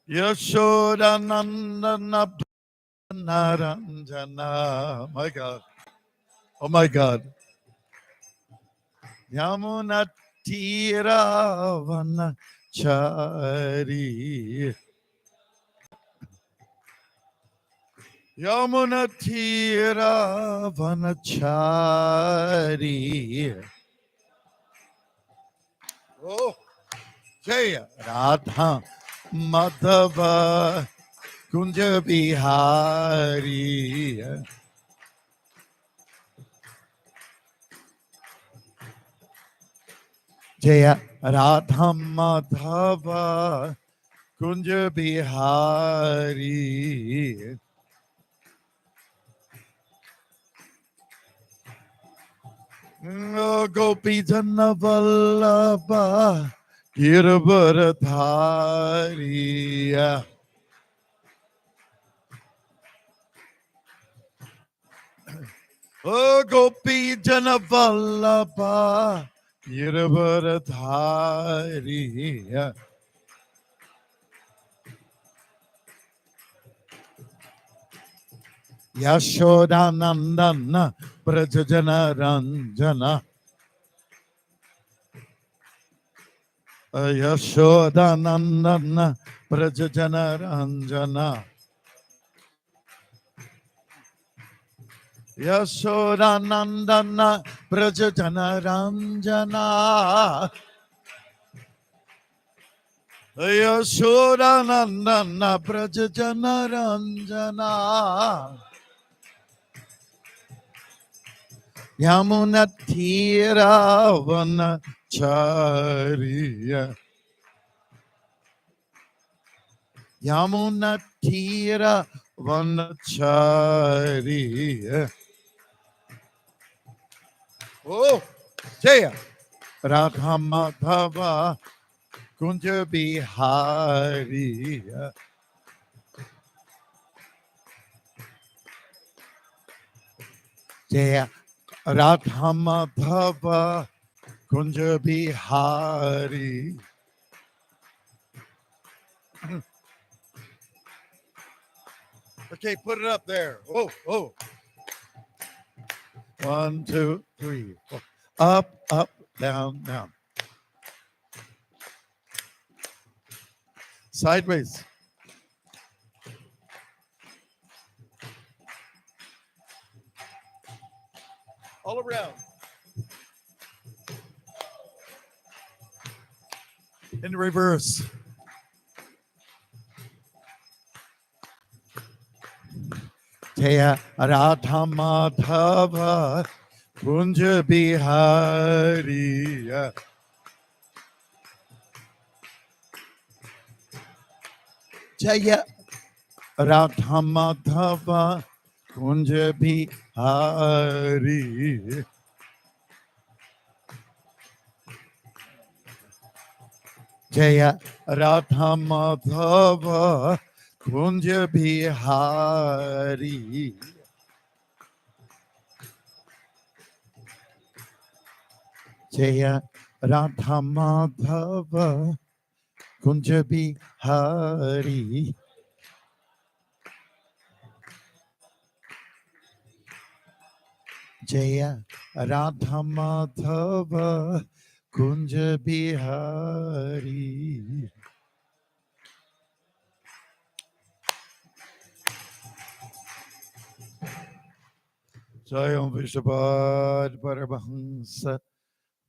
Yashoda Nandana Naranjana. My God. Oh my God. Yamuna Tira Chari. Yamuna Tira Vanachari. Oh, Jaya Radha Madhava Kunja Bihari. Jaya Radha Madhava Kunja Bihari. Gopi Jana Vallabha Girvaradhari. Oh, Gopi Jana Vallabha Girvaradhari. Yashodanandana Brajajana Ranjana. Yashodanandana Brajajana Ranjana. Yashodanandana Brajajana Ranjana. Yashodanandana Brajajana Ranjana. Yamunatira Vanachariya. Yamunatira Vanachariya. Oh, Jaya Radha Madhava Kunja Bihari. Jaya Radha Madhava Kunja Bihari. Okay, put it up there. Oh, oh. 1, 2, 3, 4. Up, up, down, down. Sideways. All around. In reverse. Jaya Radha Madhava Kunja Bihari. Jaya Radha Madhava Kunja Bihari. Jaya Radha Madhava Kunja Bihari. Jaya Radha Madhava Kunja Bihari. Jaya Radha Madhava Kunja Bihari. Jayam Vishabad Paramahansa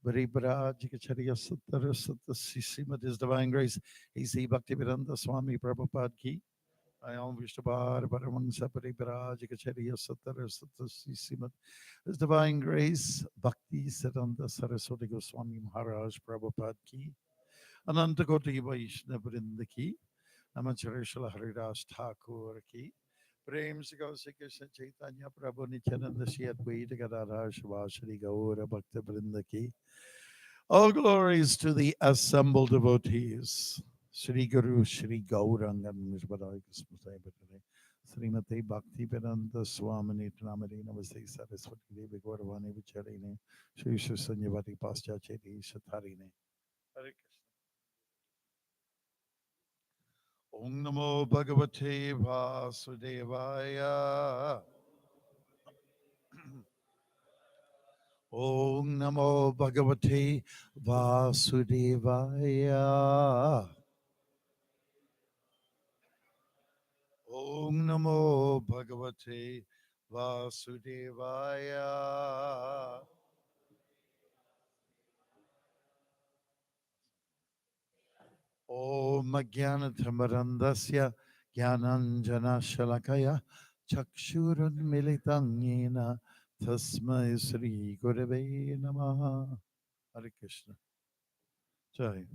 Baribrajikacharya Suttara Sutta Srimad His Divine Grace A.C. Bhaktivedanta Swami Prabhupada Ki. I am Vishnabar Paramahansa Baribrajikacharya Suttara Sutta Srimad His Divine Grace Bhakti Siddhanta Saraswati Goswami Maharaj Prabhupada Ki. Ananta Koti Vaishnavrinda Ki. Namacharya Srila Haridas Thakur Ki. Prem se Gausi Krishna Chaitanya Prabhu Nityananda Shri Advaita Gadadhar Shivashri Gaura Bhakta Vrinda Ki. All glories to the assembled devotees. Shri Guru Shri Gauranga Nishbadai Kismasai Srimati Bhaktivedanta Swami Namari Namaste Saraswati Devi Gauravani Vicharine Shri Sanyavati Paschacheti Shatharine. Hare Krishna. Om Namo Bhagavate Vasudevaya. Om Namo Bhagavate Vasudevaya. Om Namo Bhagavate Vasudevaya. Om Jnanatamarandasya Jnananjana Shalakaya Chakshurun Militangena Tasmai Sri Gurave Namaha. Hare Krishna. Jai.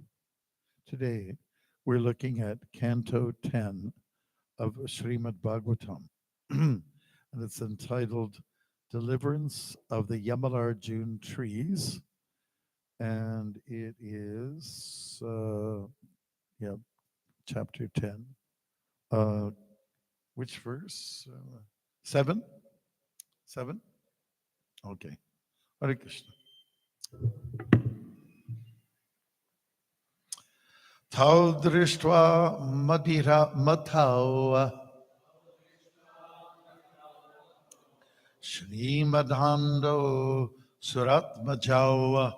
Today we're looking at Canto 10 of Srimad Bhagavatam. And it's entitled Deliverance of the Yamalarjun Trees. And it is, chapter 10. Which verse? 7? 7? Okay. Hare Krishna. Tau drishtva madhira matau Shrimadhando suratmajau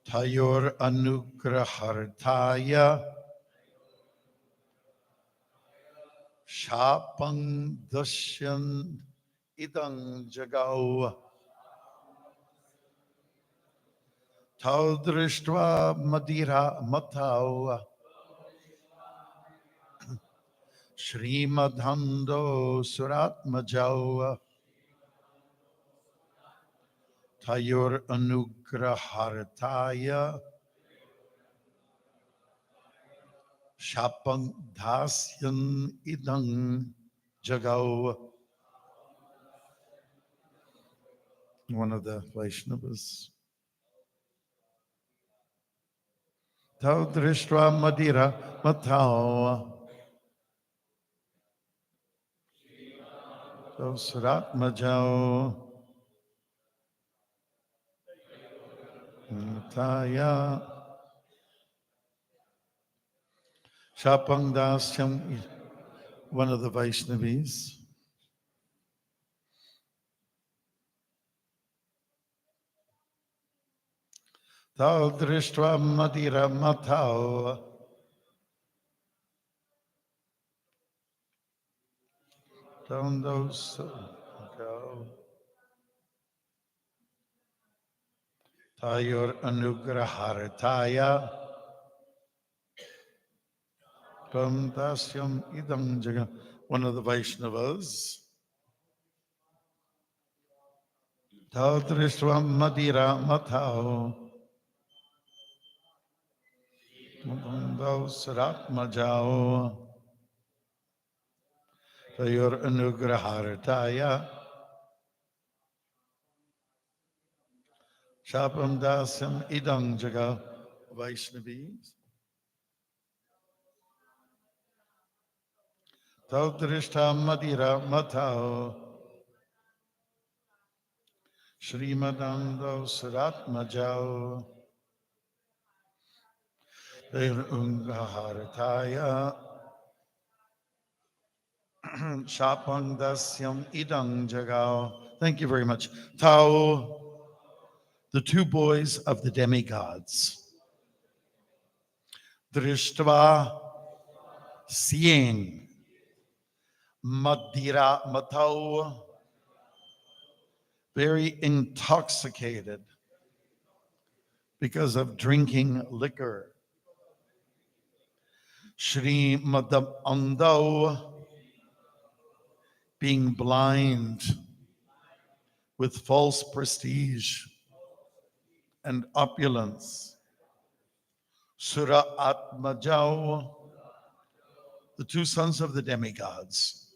Tayor anugrahartaya Shapang dashyan idang jagau Tau drishtva madhira matau Shrimadhando suratmajau Tayor anugrahartaya Shapang dasyan idang jagau. One of the Vaishnavas. Tau drishtra madira matau. Tau surat majau. Mataya. Shapang dasyam. One of the Vaishnavis. Tau drishtra madira matau. Down those go. Tayor anugraharataya. Pam dasyam idam jaga. One of the Vaishnavas. Tau drishva madira matau. Mundau sarat majao. Tayor anugraharataya. Shapam dasyam idang jaga. Vaishnavis. Tau drishta madira matao. Shrimadando sarat majao. Tayor anugraharataya. Shapang dasyam idang jagao. Thank you very much. Tau, the two boys of the demigods. Drishtva, seeing. Madira matau, very intoxicated because of drinking liquor. Shri Madam Andau, being blind with false prestige and opulence. Sura Atmajau, the two sons of the demigods.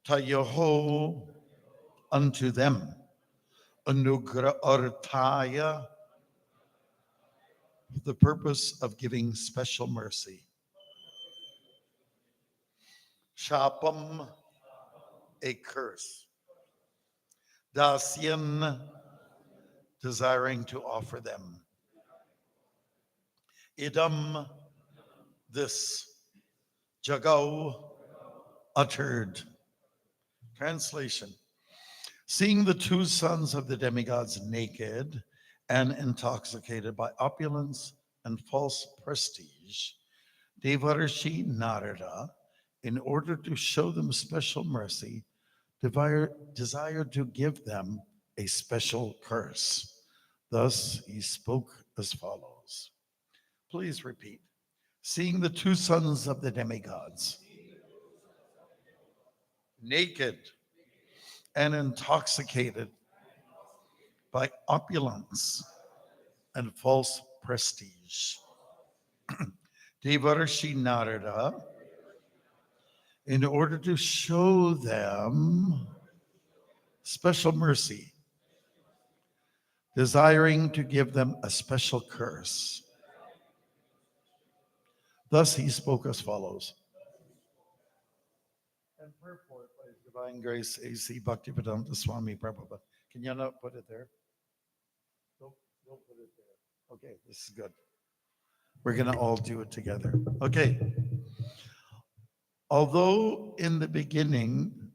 Tayoho, unto them. Anugra Artaya, for the purpose of giving special mercy. Shapam, a curse. Dasyan, desiring to offer them. Idam, this, Jagau, uttered. Translation. Seeing the two sons of the demigods naked and intoxicated by opulence and false prestige, Devarshi Narada, in order to show them special mercy, desired to give them a special curse. Thus he spoke as follows. Please repeat. Seeing the two sons of the demigods naked and intoxicated by opulence and false prestige, Devarshi Narada, in order to show them special mercy, desiring to give them a special curse. Thus he spoke as follows. And purport by His Divine Grace A.C. Bhaktivedanta Swami Prabhupada. Can you not put it there? Don't put it there. Okay, this is good. We're going to all do it together. Okay. Although in the beginning,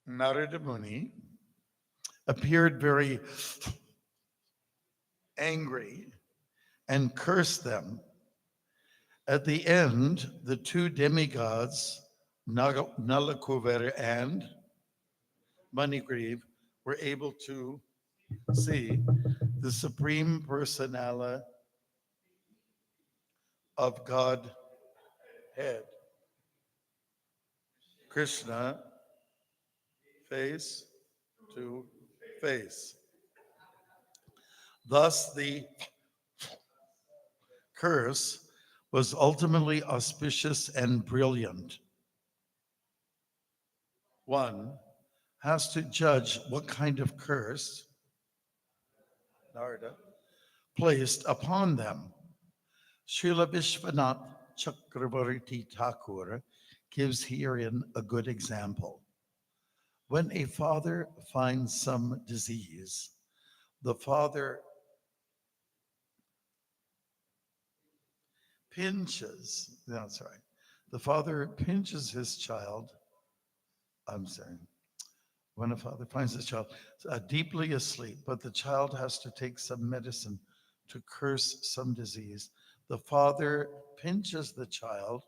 Narada Muni appeared very angry and cursed them. At the end, the two demigods, Nalakuver and Manigriv, were able to see the Supreme Personality of Godhead, Krishna, face to face. Thus, the curse was ultimately auspicious and brilliant. One has to judge what kind of curse Narada placed upon them. Srila Vishwanath Chakravarti Thakur gives herein a good example. When a father finds some disease, the father pinches his child. When a father finds his child deeply asleep, but the child has to take some medicine to curse some disease, the father pinches the child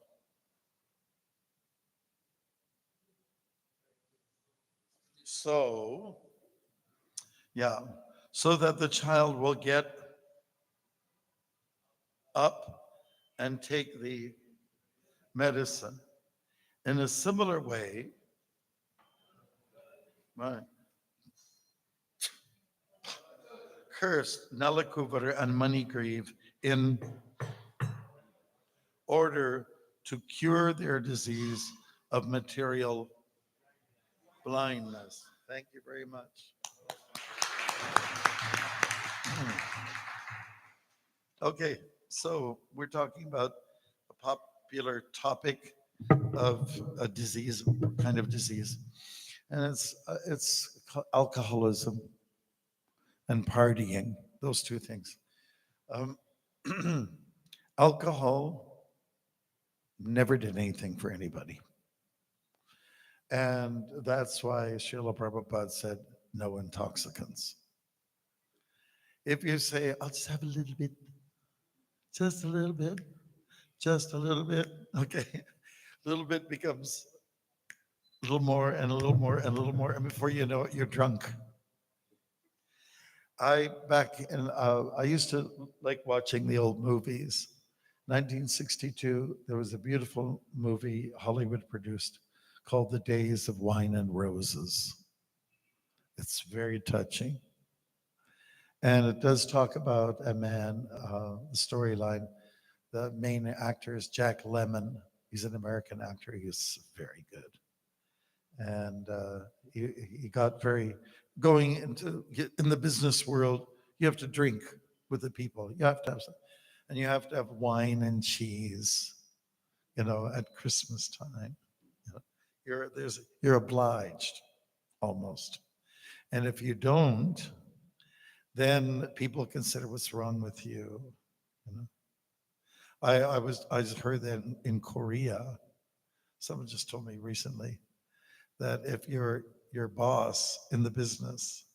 so that the child will get up and take the medicine. In a similar way, cursed Nalakuvar and Manigriv in order to cure their disease of material blindness. Thank you very much. Okay, so we're talking about a popular topic of a disease, kind of disease, and it's alcoholism and partying, those two things. Alcohol never did anything for anybody. And that's why Srila Prabhupada said, no intoxicants. If you say, I'll just have a little bit, just a little bit, just a little bit, okay, a little bit becomes a little more and a little more and a little more, and before you know it, you're drunk. I used to like watching the old movies. 1962, there was a beautiful movie Hollywood produced called The Days of Wine and Roses. It's very touching. And it does talk about a man, the storyline. The main actor is Jack Lemmon. He's an American actor. He's very good. And he got very, going into, in the business world, you have to drink with the people. You have to have some, and you have to have wine and cheese, at Christmas time. You're obliged, almost. And if you don't, then people consider what's wrong with you. You know? I just heard that in Korea. Someone just told me recently that if your boss in the business,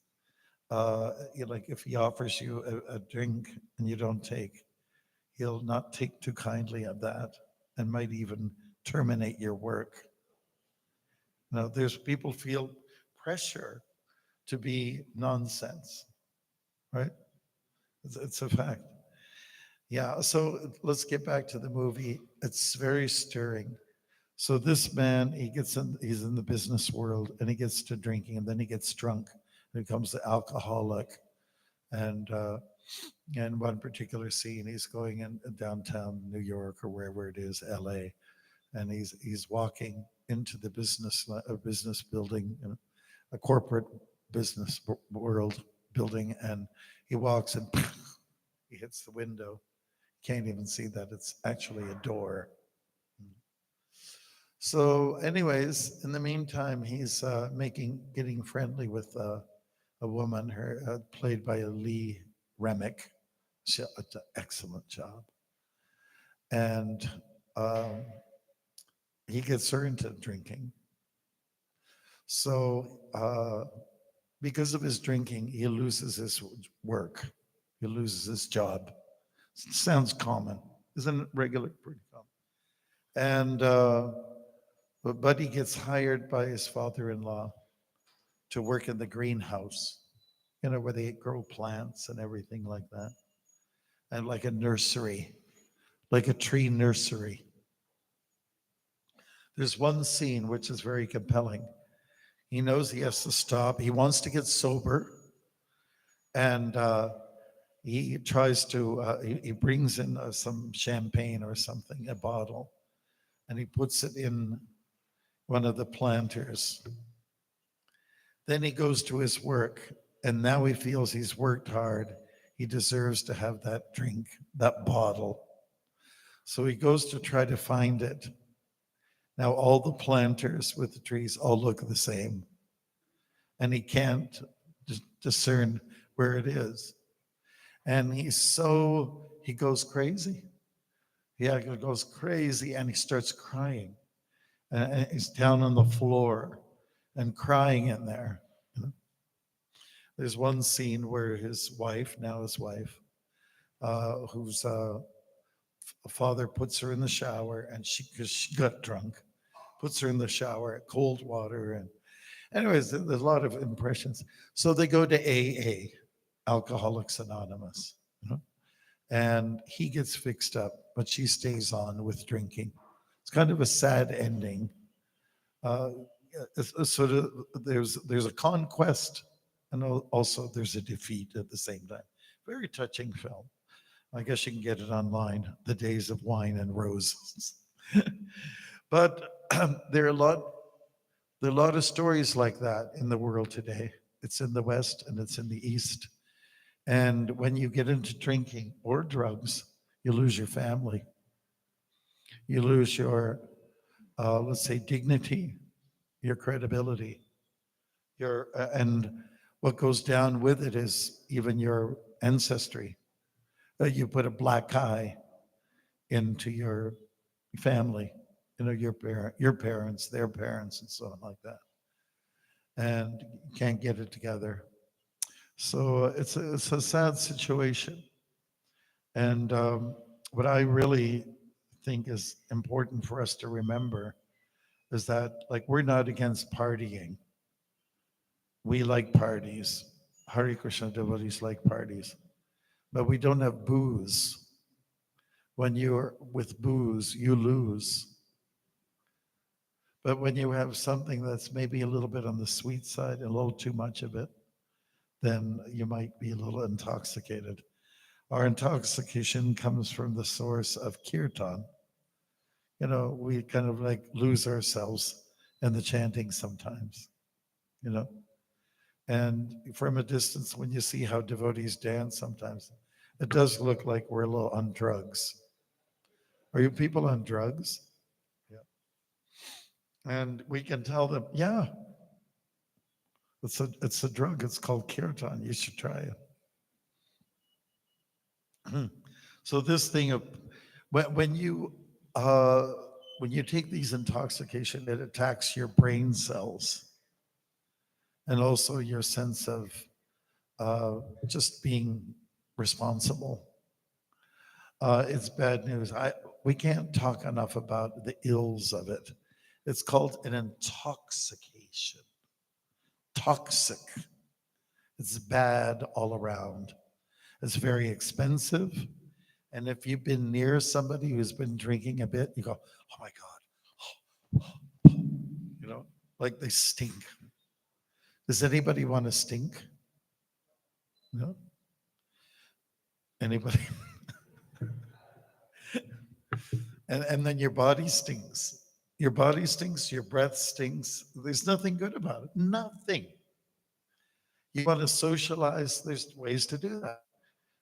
like if he offers you a drink and you don't take, he'll not take too kindly of that and might even terminate your work. Now, there's people feel pressure to be nonsense, right? It's a fact. Yeah, so let's get back to the movie. It's very stirring. So this man, he's in the business world and he gets to drinking and then he gets drunk and becomes the alcoholic. And in one particular scene, he's going in downtown New York or wherever it is, LA, and he's walking into the business building, a corporate business world building, and he walks and he hits the window. Can't even see that it's actually a door. So, anyways, in the meantime, he's getting friendly with a woman, her played by Lee Remick. She did an excellent job, and um, he gets her into drinking. So, because of his drinking, he loses his work. He loses his job. Sounds common, isn't it? Regular, pretty common. And but Buddy gets hired by his father-in-law to work in the greenhouse, where they grow plants and everything like that, and like a nursery, like a tree nursery. There's one scene which is very compelling. He knows he has to stop. He wants to get sober, and he tries to. He brings in some champagne or something, a bottle, and he puts it in one of the planters. Then he goes to his work, and now he feels he's worked hard. He deserves to have that drink, that bottle. So he goes to try to find it. Now, all the planters with the trees all look the same, and he can't discern where it is. And he goes crazy. Yeah, he goes crazy, and he starts crying. And he's down on the floor and crying in there. There's one scene where his wife, whose father puts her in the shower, and because she got drunk, puts her in the shower, cold water. And anyways, there's a lot of impressions. So they go to AA, Alcoholics Anonymous, and he gets fixed up, but she stays on with drinking. It's kind of a sad ending. Sort of there's a conquest, and also there's a defeat at the same time. Very touching film. I guess you can get it online, The Days of Wine and Roses. But there are a lot of stories like that in the world today. It's in the West and it's in the East. And when you get into drinking or drugs, you lose your family. You lose your, let's say, dignity, your credibility, and what goes down with it is even your ancestry. You put a black eye into your family, your parents, their parents, and so on like that, and you can't get it together. So it's a sad situation. And what I really think is important for us to remember is that, like, we're not against partying. We like parties. Hare Krishna devotees like parties, but we don't have booze. When you're with booze, you lose. But when you have something that's maybe a little bit on the sweet side, a little too much of it, then you might be a little intoxicated. Our intoxication comes from the source of kirtan. We kind of like lose ourselves in the chanting sometimes, And from a distance, when you see how devotees dance sometimes, it does look like we're a little on drugs. Are you people on drugs? Yeah. And we can tell them, yeah, It's a drug. It's called kirtan. You should try it. So this thing of when you uh, when you take these intoxication, it attacks your brain cells and also your sense of just being responsible. It's bad news. We can't talk enough about the ills of it. It's called an intoxication. Toxic. It's bad all around. It's very expensive. And if you've been near somebody who's been drinking a bit, you go, oh my God, you know, like they stink. Does anybody want to stink? No? Anybody? And then your body stinks. Your body stinks, your breath stinks. There's nothing good about it. Nothing. You want to socialize, there's ways to do that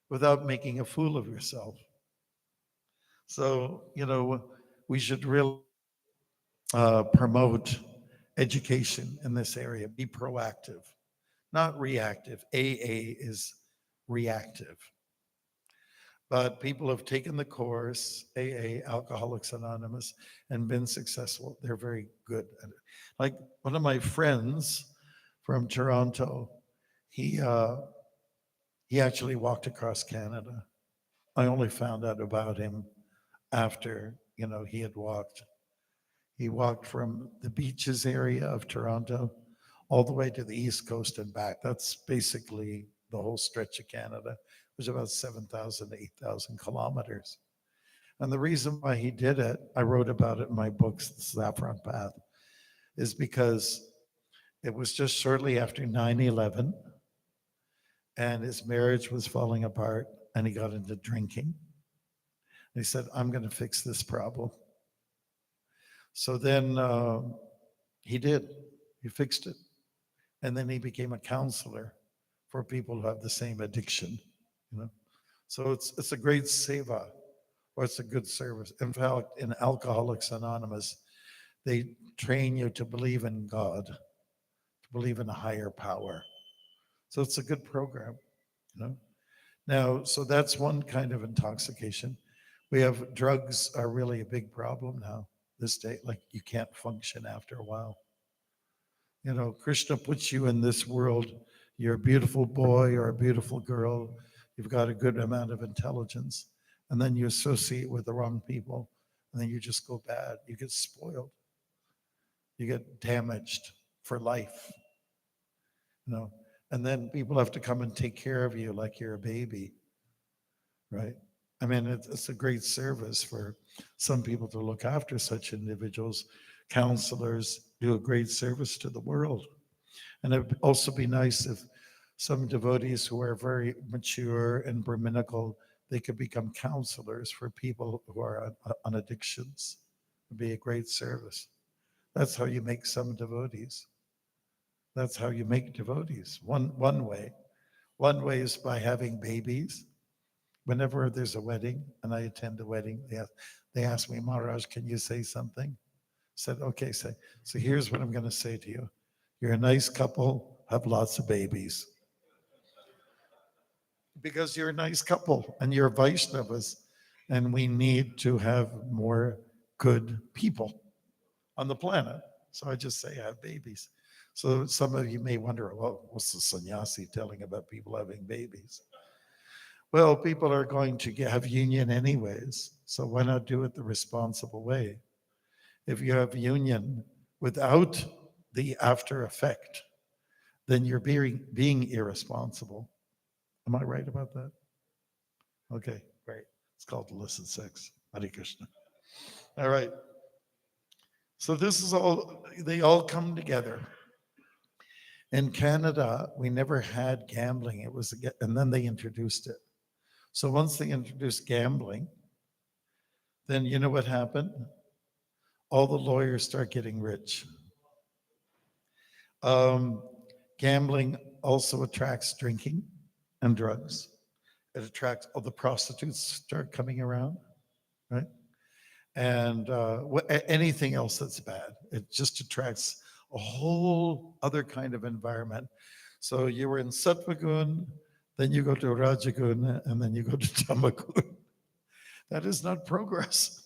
without making a fool of yourself. So, we should really promote education in this area. Be proactive, not reactive. AA is reactive. But people have taken the course, AA, Alcoholics Anonymous, and been successful. They're very good at it. Like one of my friends from Toronto, he actually walked across Canada. I only found out about him after, he had walked. He walked from the beaches area of Toronto all the way to the East Coast and back. That's basically the whole stretch of Canada. It was about 7,000 to 8,000 kilometers. And the reason why he did it, I wrote about it in my books, The Saffron Path, is because it was just shortly after 9/11, and his marriage was falling apart, and he got into drinking. And he said, I'm going to fix this problem. So then he did. He fixed it. And then he became a counselor for people who have the same addiction. So it's a great seva, or it's a good service. In fact, in Alcoholics Anonymous, they train you to believe in God, to believe in a higher power. So it's a good program. Now, so that's one kind of intoxication. We have drugs are really a big problem now this day. Like you can't function after a while. Krishna puts you in this world. You're a beautiful boy or a beautiful girl. You've got a good amount of intelligence. And then you associate with the wrong people. And then you just go bad. You get spoiled. You get damaged for life. And then people have to come and take care of you like you're a baby. Right? I mean, it's a great service for some people to look after such individuals. Counselors do a great service to the world. And it would also be nice if some devotees who are very mature and Brahminical, they could become counselors for people who are on addictions. It would be a great service. That's how you make some devotees. That's how you make devotees. One way. One way is by having babies. Whenever there's a wedding, and I attend a wedding, they ask me, Maharaj, can you say something? I said, okay, say. So here's what I'm going to say to you. You're a nice couple, have lots of babies. Because you're a nice couple and you're Vaishnavas, and we need to have more good people on the planet. So I just say have babies. So some of you may wonder, well, what's the sannyasi telling about people having babies? Well, people are going to have union anyways, so why not do it the responsible way? If you have union without the after effect, then you're being irresponsible. Am I right about that? Okay, great. It's called illicit sex. Hare Krishna. All right. So this is all, they all come together. In Canada, we never had gambling. It was, and then they introduced it. So once they introduced gambling, then you know what happened? All the lawyers start getting rich. Gambling also attracts drinking and drugs. It attracts all the prostitutes start coming around, right? And anything else that's bad. It just attracts a whole other kind of environment. So you were in Sattvagun, then you go to Rajagun, and then you go to Tamagun. That is not progress.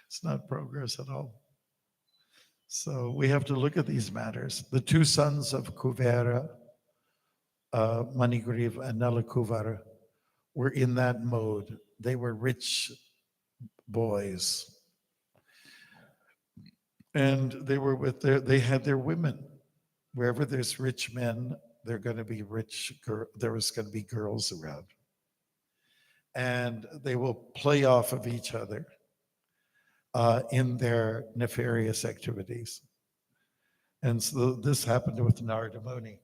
It's not progress at all. So we have to look at these matters. The two sons of Kuvera, Manigriva and Nalakuvara, were in that mode. They were rich boys. And they were they had their women. Wherever there's rich men, there are going to be there was going to be girls around. And they will play off of each other in their nefarious activities. And so this happened with Narada Muni.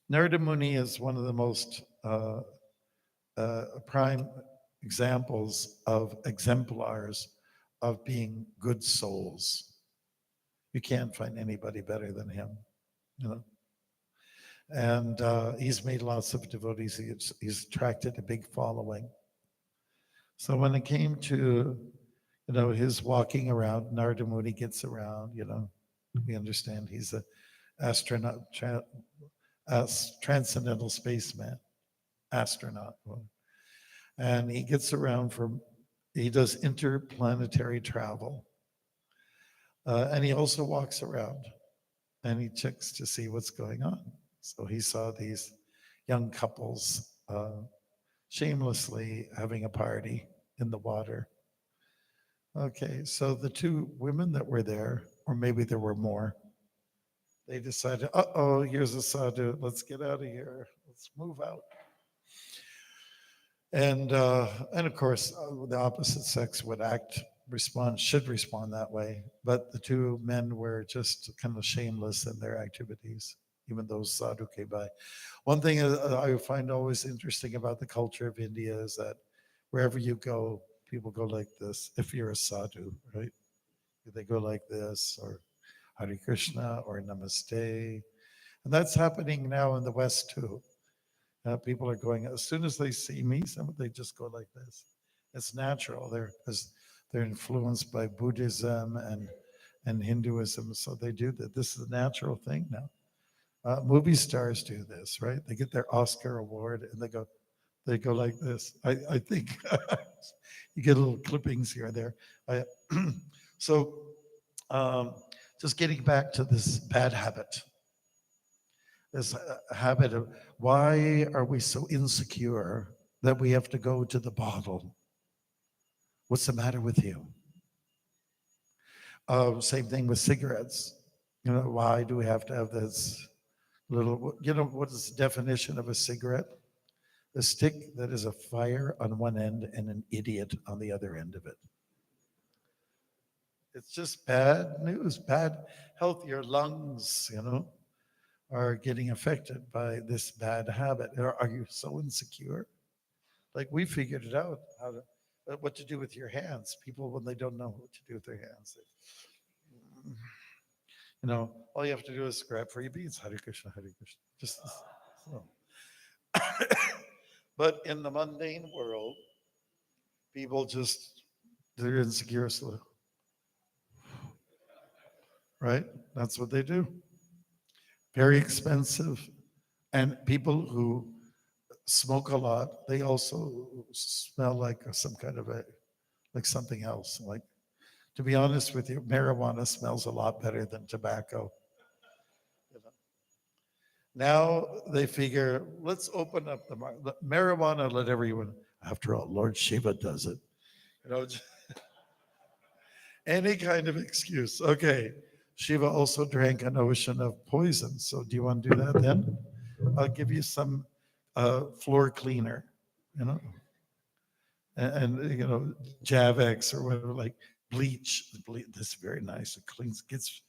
Narada Muni is one of the most prime examples of exemplars of being good souls. You can't find anybody better than him, you know. And he's made lots of devotees. He's attracted a big following. So when it came to, you know, his walking around, Narada Muni gets around, you know, we understand he's a astronaut, transcendental spaceman, astronaut. And he gets around he does interplanetary travel. And he also walks around and he checks to see what's going on. So he saw these young couples shamelessly having a party in the water. Okay, so the two women that were there, or maybe there were more, they decided, uh-oh, here's a sadhu, let's get out of here, let's move out. And of course, the opposite sex would should respond that way. But the two men were just kind of shameless in their activities, even though sadhu came by. One thing I find always interesting about the culture of India is that wherever you go, people go like this. If you're a sadhu, right? They go like this, or Hare Krishna, or Namaste. And that's happening now in the West too. People are going, as soon as they see me, they just go like this. It's natural. They're influenced by Buddhism and Hinduism, so they do that. This is a natural thing now. Movie stars do this, right? They get their Oscar award and they go like this. I think you get little clippings here and there. So just getting back to this bad habit. This habit of why are we so insecure that we have to go to the bottle? What's the matter with you? Same thing with cigarettes. You know, why do we have to have this little, you know, what is the definition of a cigarette? A stick that is a fire on one end and an idiot on the other end of it. It's just bad news, bad health. Your lungs, you know, are getting affected by this bad habit. Are you so insecure? Like we figured it out, what to do with your hands. People, when they don't know what to do with their hands, you know, all you have to do is grab for your beads, Hare Krishna, Hare Krishna. Just so. But in the mundane world, people they're insecure, so, right? That's what they do. Very expensive. And people who smoke a lot, they also smell like some kind of like something else. Like, to be honest with you, marijuana smells a lot better than tobacco. You know? Now they figure, let's open up the marijuana, let everyone, after all, Lord Shiva does it. You know, any kind of excuse. Okay, Shiva also drank an ocean of poison. So do you want to do that then? I'll give you some floor cleaner, you know, and you know, Javex or whatever, like bleach. This is very nice. It cleans, gets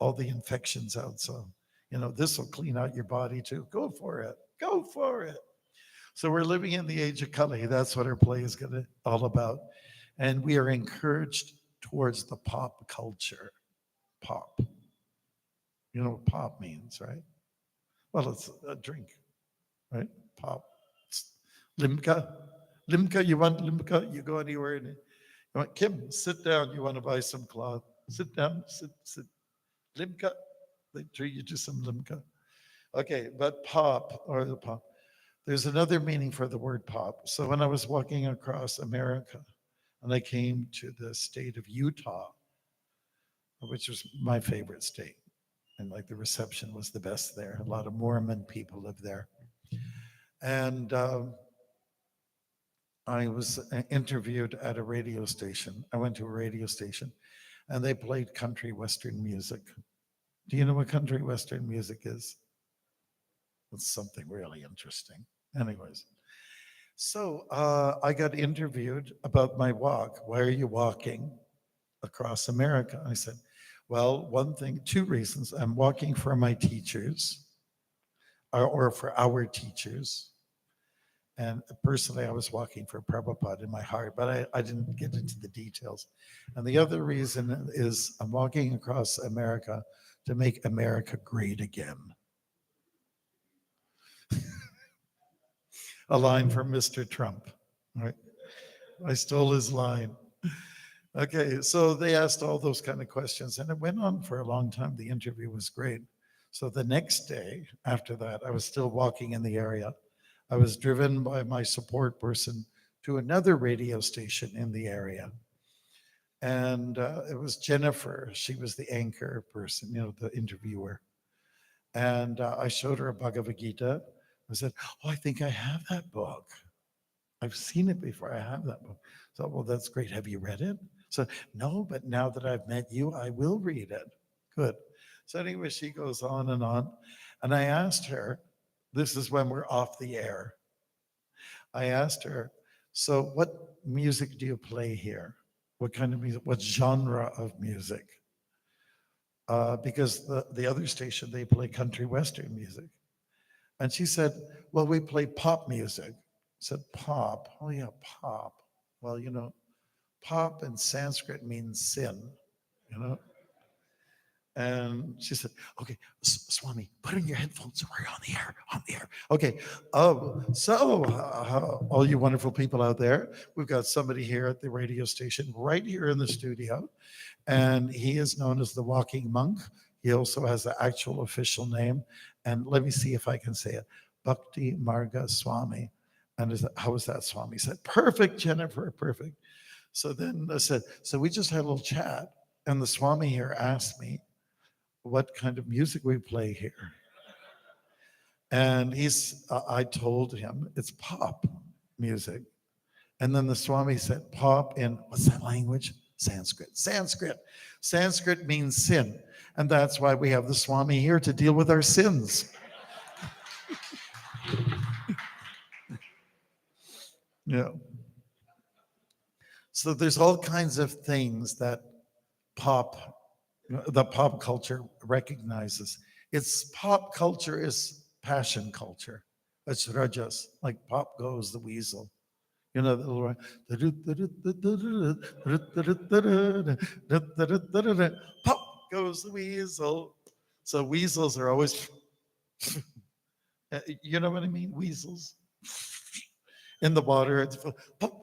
all the infections out. So, you know, this will clean out your body too. Go for it. Go for it. So we're living in the age of Kali. That's what our play is all about. And we are encouraged towards the pop culture. Pop. You know what pop means, right? Well, it's a drink, right? Pop. Limca. Limca, you want Limca? You go anywhere. You want, Kim, sit down. You want to buy some cloth? Sit down, sit. Limca. They treat you to some limca. Okay, but pop or the pop. There's another meaning for the word pop. So when I was walking across America and I came to the state of Utah, which was my favorite state, and like the reception was the best there. A lot of Mormon people live there. And I was interviewed at a radio station. I went to a radio station and they played country Western music. Do you know what country Western music is? It's something really interesting. Anyways, so I got interviewed about my walk. Why are you walking across America? I said, well, one thing, two reasons. I'm walking for my teachers or for our teachers. And personally, I was walking for Prabhupada in my heart, but I didn't get into the details. And the other reason is I'm walking across America to make America great again. A line from Mr. Trump, right? I stole his line. Okay, so they asked all those kind of questions, and it went on for a long time. The interview was great. So the next day after that, I was still walking in the area. I was driven by my support person to another radio station in the area. And it was Jennifer. She was the anchor person, the interviewer. And I showed her a Bhagavad Gita. I said, oh, I think I have that book. I've seen it before. I have that book. So, well, that's great. Have you read it? So, no, but now that I've met you, I will read it. Good. So anyway, she goes on. And I asked her, this is when we're off the air. I asked her, so what music do you play here? What kind of music? What genre of music? Because the other station, they play country Western music. And she said, well, we play pop music. I said, pop? Oh yeah, pop. Well, pop in Sanskrit means sin, And she said, okay, Swami, put in your headphones. We're on the air. Okay, all you wonderful people out there, we've got somebody here at the radio station, right here in the studio, and he is known as the Walking Monk. He also has an actual official name, and let me see if I can say it, Bhaktimarg Swami. And how was that, Swami? He said, perfect, Jennifer, perfect. So then I said, so we just had a little chat, and the Swami here asked me what kind of music we play here. And I told him it's pop music. And then the Swami said, pop in, what's that language? Sanskrit. Sanskrit means sin. And that's why we have the Swami here to deal with our sins. Yeah. So there's all kinds of things that the pop culture recognizes. Its pop culture is passion culture. It's rajas, like Pop Goes the Weasel. The little Pop Goes the Weasel. So weasels are always, you know what I mean? Weasels in the water, it's pop,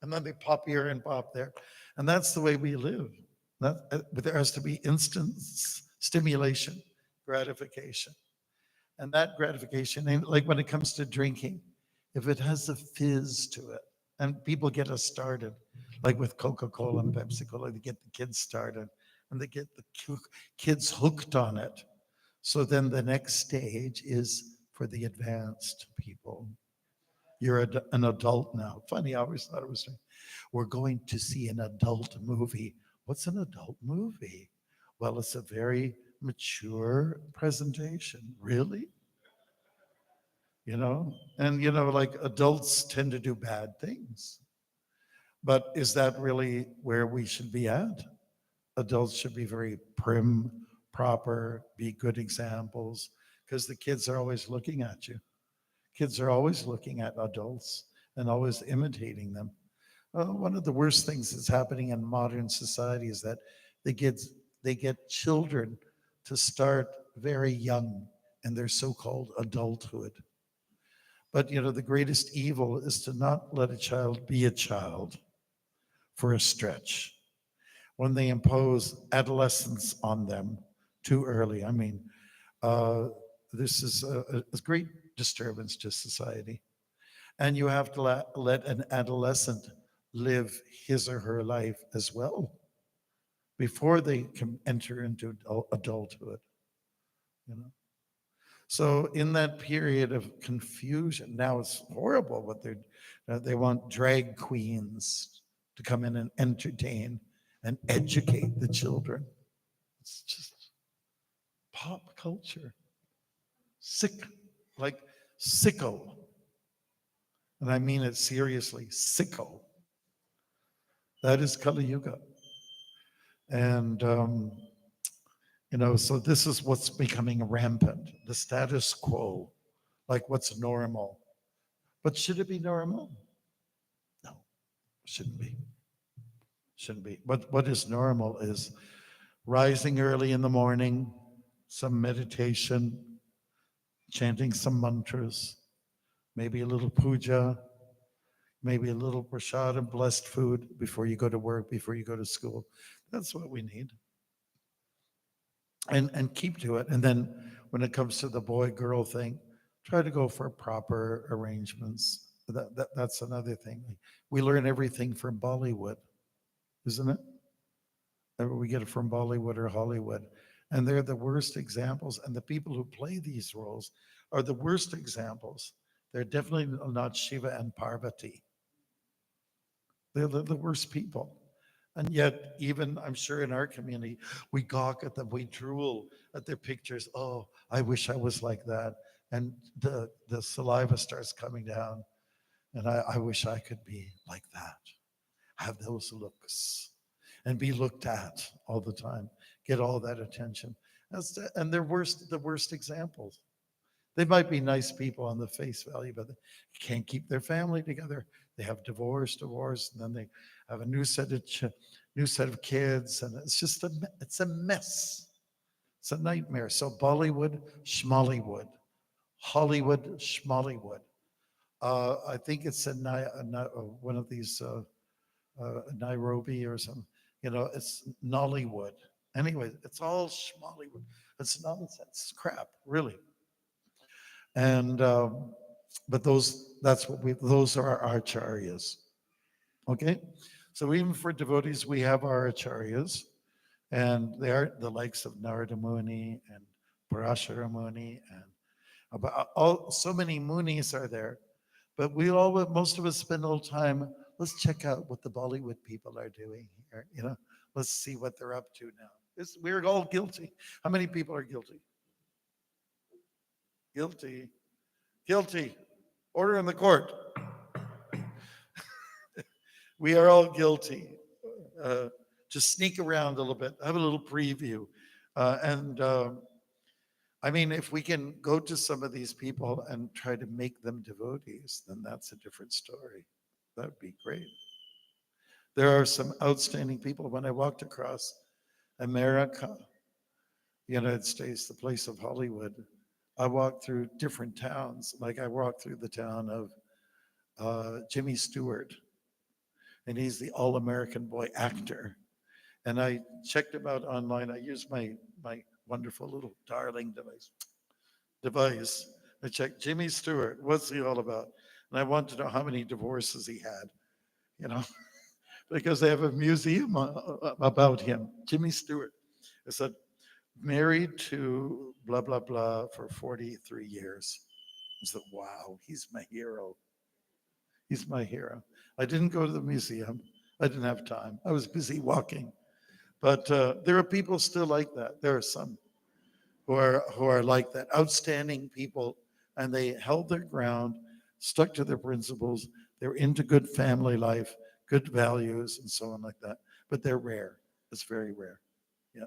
and then they pop here and pop there. And that's the way we live. But there has to be instant stimulation, gratification. And that gratification, like when it comes to drinking, if it has a fizz to it, and people get us started, like with Coca-Cola and Pepsi-Cola, they get the kids started, and they get the kids hooked on it. So then the next stage is for the advanced people. You're an adult now. Funny, I always thought it was, we're going to see an adult movie. What's an adult movie? Well, it's a very mature presentation. Really? And like adults tend to do bad things. But is that really where we should be at? Adults should be very prim, proper, be good examples, because the kids are always looking at you. Kids are always looking at adults and always imitating them. One of the worst things that's happening in modern society is that they get children to start very young in their so-called adulthood. But the greatest evil is to not let a child be a child for a stretch. When they impose adolescence on them, too early. I mean, this is a great disturbance to society. And you have to let an adolescent live his or her life as well before they can enter into adulthood, you know. So in that period of confusion, now it's horrible what they want drag queens to come in and entertain and educate the children. It's just pop culture, sick, like sicko, and I mean it seriously, sicko. That is Kali Yuga, and so this is what's becoming rampant, the status quo, like what's normal. But should it be normal? No, shouldn't be. Shouldn't be. What is normal is rising early in the morning, some meditation, chanting some mantras, maybe a little puja, maybe a little prasad and blessed food before you go to work, before you go to school. That's what we need. And keep to it. And then when it comes to the boy-girl thing, try to go for proper arrangements. That's another thing. We learn everything from Bollywood, isn't it? We get it from Bollywood or Hollywood. And they're the worst examples. And the people who play these roles are the worst examples. They're definitely not Shiva and Parvati. They're the worst people. And yet, even I'm sure in our community, we gawk at them, we drool at their pictures. Oh, I wish I was like that. And the saliva starts coming down. And I wish I could be like that, have those looks, and be looked at all the time, get all that attention. And they're the worst examples. They might be nice people on the face value, but they can't keep their family together. They have divorce, and then they have a new set of kids, and it's just it's a mess. It's a nightmare. So Bollywood, Schmollywood, Hollywood, Schmollywood. I think it's in one of these Nairobi or something. It's Nollywood. Anyway, it's all Schmollywood. It's nonsense. It's crap, really. And but those are our acharyas. Okay, so even for devotees, we have our acharyas, and they are the likes of Narada Muni and Parashara Muni, and so many munis are there. But most of us spend a little time. Let's check out what the Bollywood people are doing here. Let's see what they're up to now. We're all guilty. How many people are guilty? Guilty. Guilty. Order in the court. We are all guilty. Just sneak around a little bit, have a little preview. I mean, if we can go to some of these people and try to make them devotees, then that's a different story. That would be great. There are some outstanding people. When I walked across America, the United States, the place of Hollywood, I walked through different towns. Like I walked through the town of Jimmy Stewart, and he's the all-American boy actor. And I checked him out online. I used my wonderful little darling device. I checked Jimmy Stewart. What's he all about? And I wanted to know how many divorces he had, because they have a museum about him, Jimmy Stewart. I said, married to blah, blah, blah for 43 years. I said, wow, he's my hero. He's my hero. I didn't go to the museum. I didn't have time. I was busy walking. But there are people still like that. There are some who are like that, outstanding people, and they held their ground, stuck to their principles. They're into good family life, good values, and so on like that. But they're rare. It's very rare. Yeah.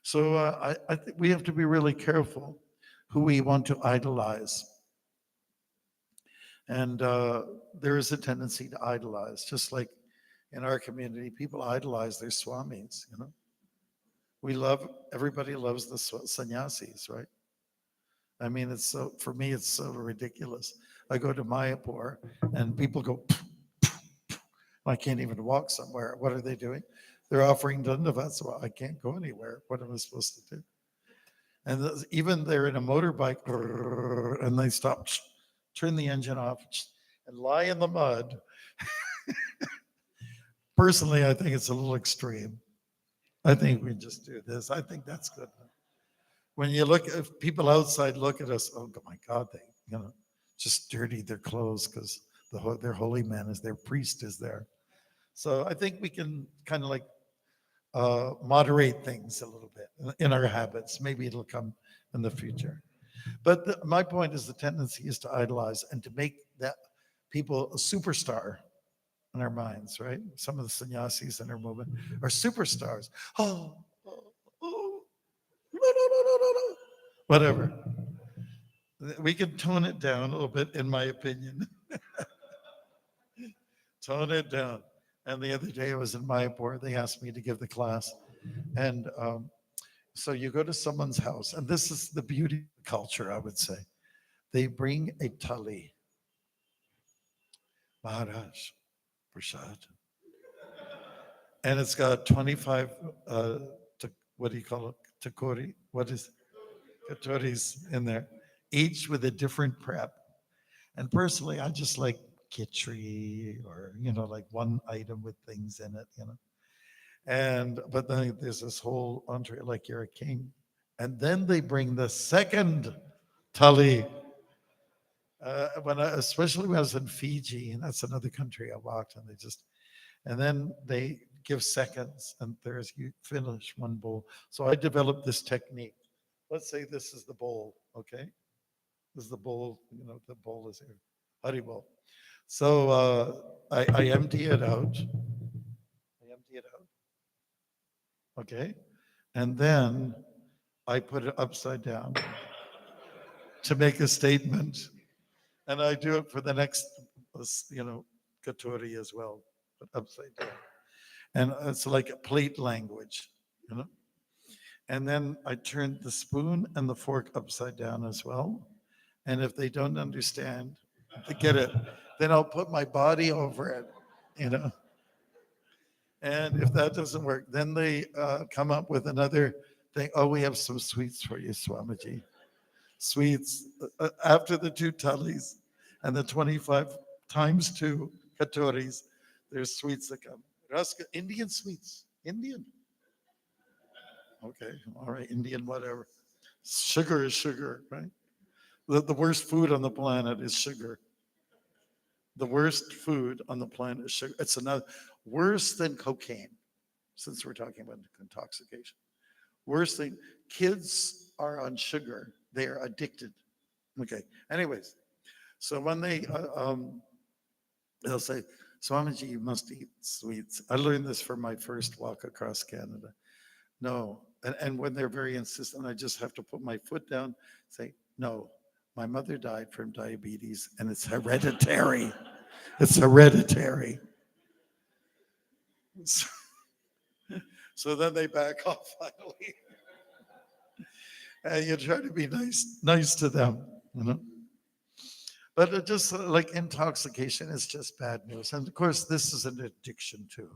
So I think we have to be really careful who we want to idolize. And there is a tendency to idolize, just like in our community, people idolize their swamis, everybody loves the sannyasis, right? I mean, for me, it's so ridiculous. I go to Mayapur and people go, I can't even walk somewhere. What are they doing? They're offering dandavats. Well, I can't go anywhere. What am I supposed to do? And even they're in a motorbike and they stop, turn the engine off, and lie in the mud. Personally, I think it's a little extreme. I think we just do this. I think that's good. When you look, if people outside look at us, oh my God, they, just dirty their clothes because their holy man is their priest is there. So I think we can kind of like moderate things a little bit in our habits. Maybe it'll come in the future. But my point is the tendency is to idolize and to make that people a superstar in our minds, right? Some of the sannyasis in our movement are superstars. Oh, oh, oh, no, no, no, no, no, no. Whatever. We can tone it down a little bit, in my opinion. Tone it down. And the other day I was in Mayapur. They asked me to give the class. And so you go to someone's house, and this is the beauty of the culture, I would say. They bring a thali. Maharaj, prasad. And it's got 25, what do you call it? Takori? What is it? Katoris in there, each with a different prep. And personally, I just like kitchery or, like one item with things in it. And, but then there's this whole entree like you're a king. And then they bring the second thali. Especially when I was in Fiji, and that's another country I walked, and then they give seconds, and there's, you finish one bowl. So I developed this technique. Let's say this is the bowl, okay? This is the bowl, the bowl is here, Hari bowl. So I empty it out. Okay? And then I put it upside down to make a statement. And I do it for the next, katori as well, but upside down. And it's like a plate language. And then I turn the spoon and the fork upside down as well. And if they don't understand, they get it, then I'll put my body over it. And if that doesn't work, then they come up with another thing. Oh, we have some sweets for you, Swamiji. Sweets after the 2 thalis and the 25 times 2 katoris, there's sweets that come. Raska, Indian sweets. Indian. Okay, all right, Indian, whatever. Sugar is sugar, right? The worst food on the planet is sugar. The worst food on the planet is sugar. It's another worse than cocaine, since we're talking about intoxication. Worst thing, kids are on sugar. They are addicted. Okay. Anyways, so when they'll say, Swamiji, you must eat sweets. I learned this from my first walk across Canada. No. And when they're very insistent, I just have to put my foot down, say, no, my mother died from diabetes and it's hereditary. It's hereditary. So then they back off finally. And you try to be nice to them. But it just like intoxication is just bad news. And of course, this is an addiction too.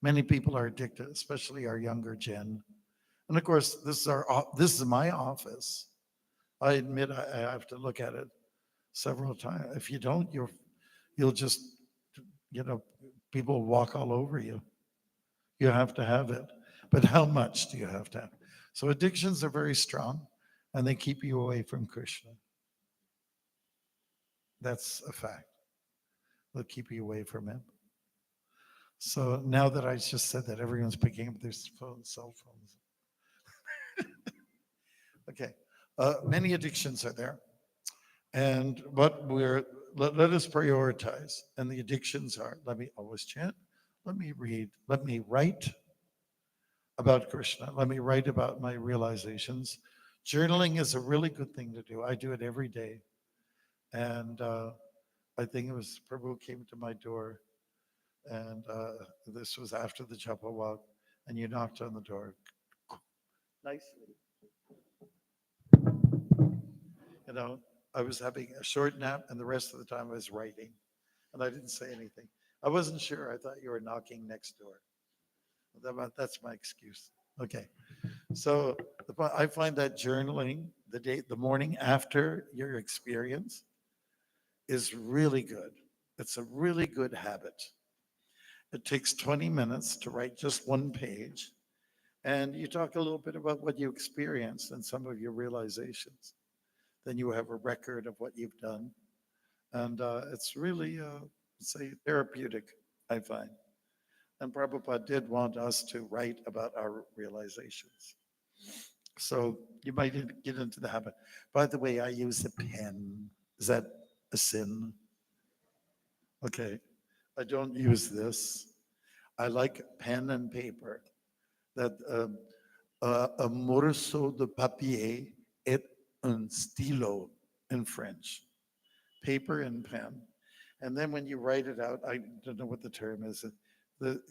Many people are addicted, especially our younger gen. And of course, this is my office. I admit I have to look at it several times. If you don't, you'll just, people walk all over you. You have to have it. But how much do you have to have? So addictions are very strong and they keep you away from Krishna. That's a fact. They'll keep you away from him. So now that I just said that, everyone's picking up their cell phones. Okay. Many addictions are there. And what let us prioritize. And the addictions are, let me always chant, let me read, let me write about Krishna, let me write about my realizations. Journaling is a really good thing to do. I do it every day. And I think it was Prabhu came to my door, and this was after the Japa walk, and you knocked on the door nicely. I was having a short nap, and the rest of the time I was writing, and I didn't say anything. I wasn't sure. I thought you were knocking next door. That's my excuse. Okay. So I find that journaling the morning after your experience is really good. It's a really good habit. It takes 20 minutes to write just one page, and you talk a little bit about what you experienced and some of your realizations. Then you have a record of what you've done, and it's really, say, therapeutic, I find. And Prabhupada did want us to write about our realizations. So you might get into the habit. By the way, I use a pen. Is that a sin? Okay. I don't use this. I like pen and paper. That un morceau de papier et un stylo in French. Paper and pen. And then when you write it out, I don't know what the term is.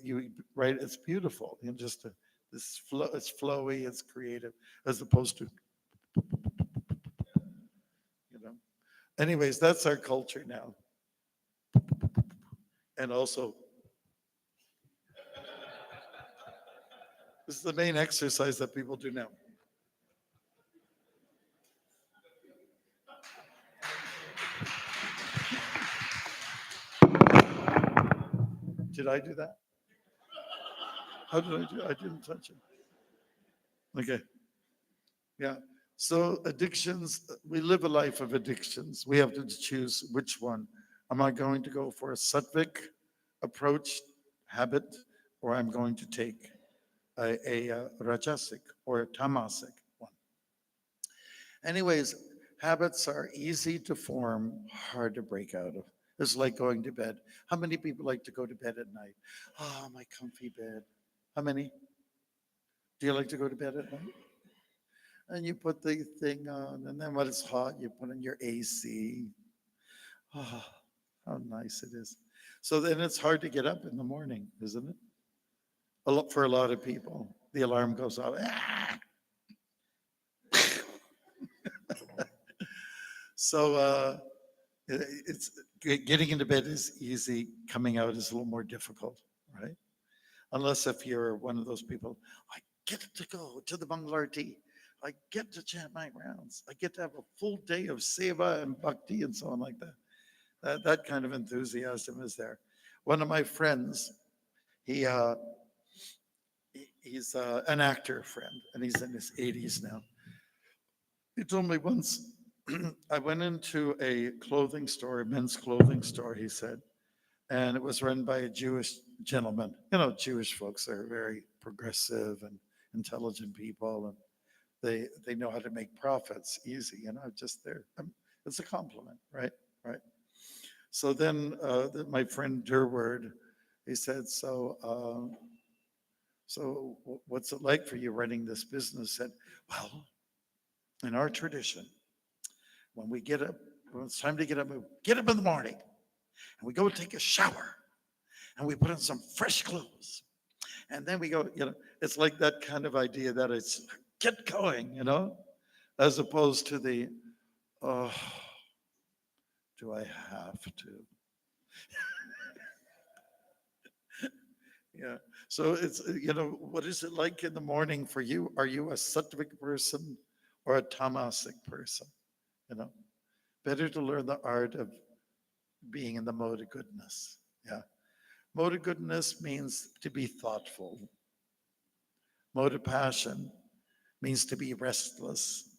You write, it's beautiful. You just it's flowy, it's creative, as opposed to, you know. Anyways, that's our culture now. And also, this is the main exercise that people do now. Did I do that? How did I do? I didn't touch it. Okay. Yeah. So addictions, we live a life of addictions. We have to choose which one. Am I going to go for a sattvic approach, habit, or I'm going to take a rajasic or a tamasic one? Anyways, habits are easy to form, hard to break out of. It's like going to bed. How many people like to go to bed at night? Oh, my comfy bed. How many? Do you like to go to bed at night? And you put the thing on, and then when it's hot, you put in your AC. Oh, how nice it is. So then it's hard to get up in the morning, isn't it? For a lot of people, the alarm goes off. Ah! So it's getting into bed is easy. Coming out is a little more difficult, right? Unless if you're one of those people, I get to go to the Bangalarti. I get to chant my rounds. I get to have a full day of seva and bhakti and so on like that. That kind of enthusiasm is there. One of my friends, he he's an actor friend, and he's in his 80s now. He told me once, I went into a clothing store, a men's clothing store, he said, and it was run by a Jewish gentleman. You know, Jewish folks are very progressive and intelligent people, and they know how to make profits easy. You know, just there. It's a compliment, right? Right. So then my friend Durward, he said, so what's it like for you running this business? I said, well, in our tradition, when we get up, when it's time to we get up in the morning and we go take a shower and we put on some fresh clothes. And then we go, you know, it's like that kind of idea that it's get going, you know, as opposed to the, oh, do I have to? Yeah. So it's, you know, what is it like in the morning for you? Are you a sattvic person or a tamasic person? You know, better to learn the art of being in the mode of goodness. Yeah. Mode of goodness means to be thoughtful. Mode of passion means to be restless.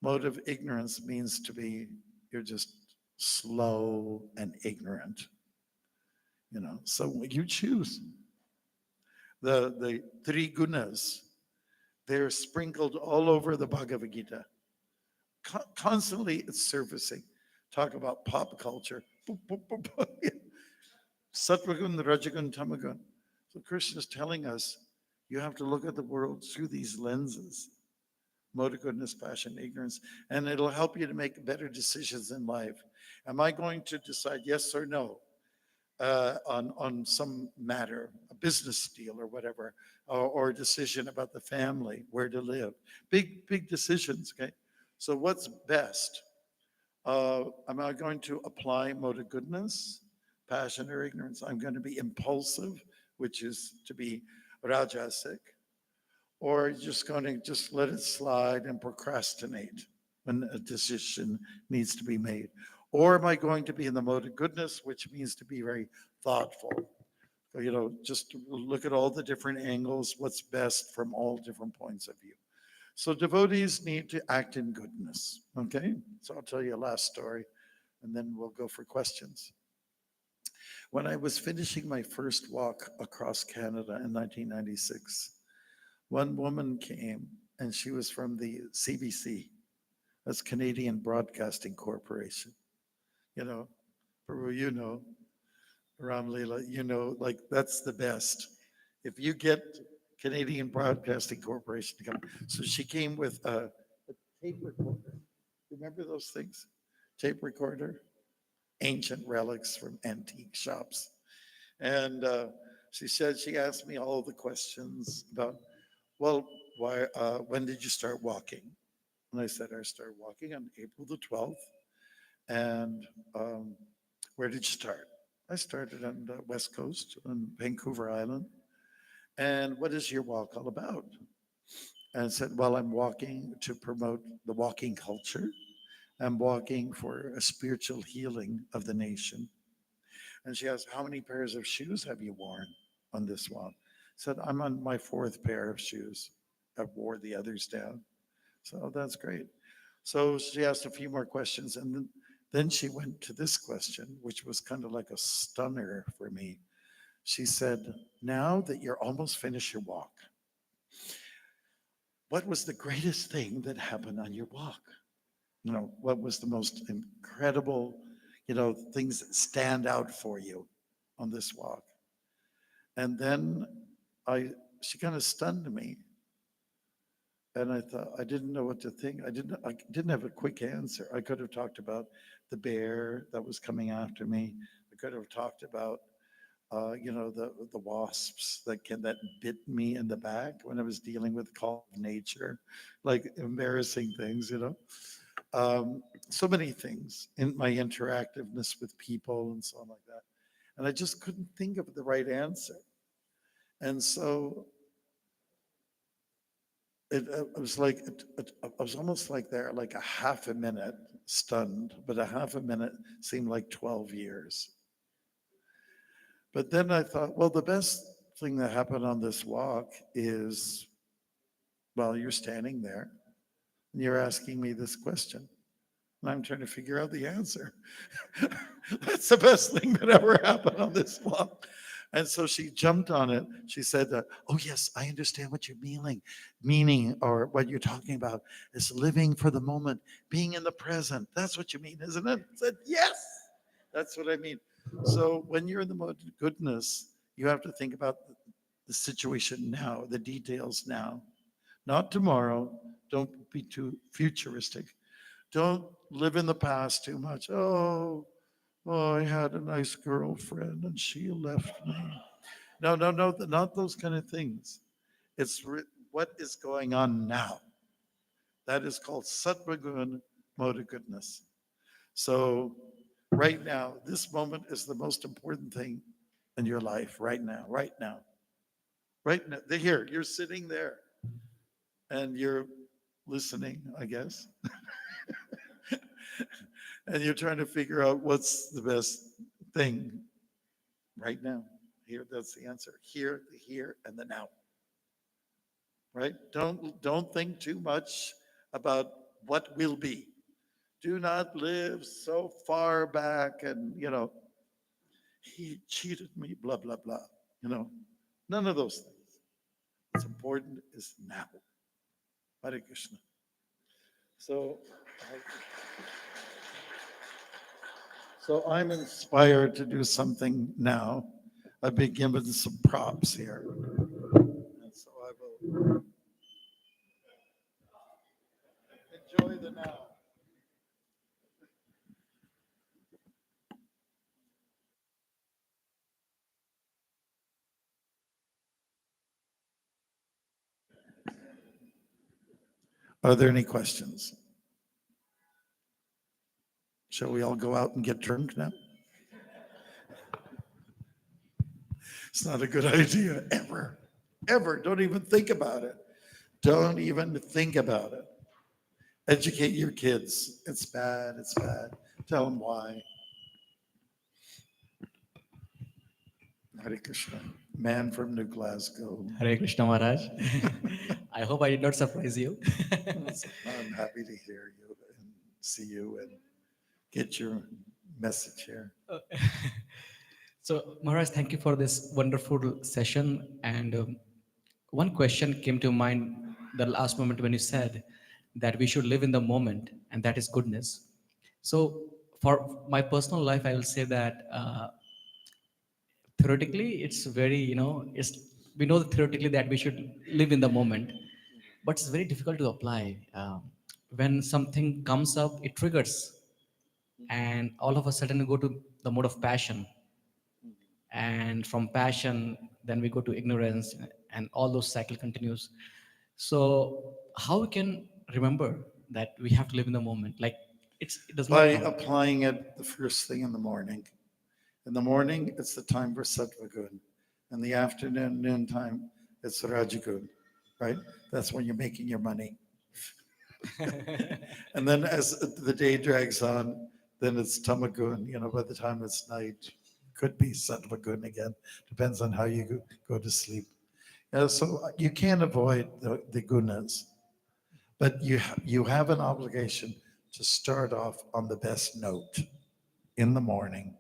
Mode of ignorance means to be, you're just slow and ignorant. You know, so you choose. The three gunas, they're sprinkled all over the Bhagavad Gita. Constantly it's surfacing. Talk about pop culture. Sattvagun, Rajagun, Tamagun. So Krishna is telling us you have to look at the world through these lenses: mode of goodness, passion, ignorance, and it'll help you to make better decisions in life. Am I going to decide yes or no on some matter, a business deal or whatever, or a decision about the family, where to live? Big decisions, okay? So what's best? Am I going to apply mode of goodness, passion, or ignorance? I'm going to be impulsive, which is to be rajasic, or just going to just let it slide and procrastinate when a decision needs to be made? Or am I going to be in the mode of goodness, which means to be very thoughtful? Just look at all the different angles, what's best from all different points of view. So devotees need to act in goodness. Okay, so I'll tell you a last story and then we'll go for questions. When I was finishing my first walk across Canada in 1996, one woman came and she was from the CBC, that's Canadian Broadcasting Corporation. Prabhu, Ram Leela, like that's the best. If you get Canadian Broadcasting Corporation to come. So she came with a tape recorder. Remember those things? Tape recorder, ancient relics from antique shops. And she asked me all the questions about, well, when did you start walking? And I said, I started walking on April the 12th. And where did you start? I started on the West Coast, on Vancouver Island. And what is your walk all about? And I said, well, I'm walking to promote the walking culture. I'm walking for a spiritual healing of the nation. And she asked, how many pairs of shoes have you worn on this walk? I said, I'm on my fourth pair of shoes. I've wore the others down. So that's great. So she asked a few more questions. And then she went to this question, which was kind of like a stunner for me. She said, now that you're almost finished your walk, what was the greatest thing that happened on your walk? What was the most incredible, things that stand out for you on this walk? And then she kind of stunned me. And I thought, I didn't know what to think. I didn't have a quick answer. I could have talked about the bear that was coming after me. I could have talked about, the wasps that bit me in the back when I was dealing with call of nature, like embarrassing things, so many things in my interactiveness with people and so on like that. And I just couldn't think of the right answer. And so it was like, I was almost like there, like a half a minute stunned, but a half a minute seemed like 12 years. But then I thought, well, the best thing that happened on this walk is, well, you're standing there and you're asking me this question. And I'm trying to figure out the answer. That's the best thing that ever happened on this walk. And so she jumped on it. She said, oh, yes, I understand what you're meaning, or what you're talking about is living for the moment, being in the present. That's what you mean, isn't it? I said, yes, that's what I mean. So when you're in the mode of goodness, you have to think about the situation now, the details now, not tomorrow. Don't be too futuristic. Don't live in the past too much. Oh, I had a nice girlfriend and she left me. No, not those kind of things. It's what is going on now. That is called Sattva-gun, mode of goodness. So right now, this moment is the most important thing in your life right now, right now. Right now, here, you're sitting there and you're listening, I guess. And you're trying to figure out what's the best thing right now. Here, that's the answer. Here, the here, and the now. Right? Don't think too much about what will be. Do not live so far back and, he cheated me, blah, blah, blah. None of those things. What's important is now. Hare Krishna. So I'm inspired to do something now. I've been given some props here. And so I will enjoy the now. Are there any questions? Shall we all go out and get drunk now? It's not a good idea, ever. Don't even think about it. Don't even think about it. Educate your kids. It's bad. It's bad. Tell them why. Hare Krishna. Man from New Glasgow. Hare Krishna Maharaj. I hope I did not surprise you. I'm happy to hear you and see you and get your message here. So, Maharaj, thank you for this wonderful session. And one question came to mind the last moment when you said that we should live in the moment, and that is goodness. So, for my personal life, I will say that theoretically, it's very, it's we know theoretically that we should live in the moment, but it's very difficult to apply. When something comes up, it triggers, and all of a sudden, we go to the mode of passion, and from passion then we go to ignorance, and all those cycle continues. So how we can remember that we have to live in the moment, like it does By not come. applying it the first thing in the morning. In the morning, it's the time for sattvagun. In the afternoon, noontime, it's rajagun, right? That's when you're making your money. And then as the day drags on, then it's tamagun. By the time it's night, could be sattvagun again. Depends on how you go to sleep. So you can't avoid the gunas, but you have an obligation to start off on the best note in the morning.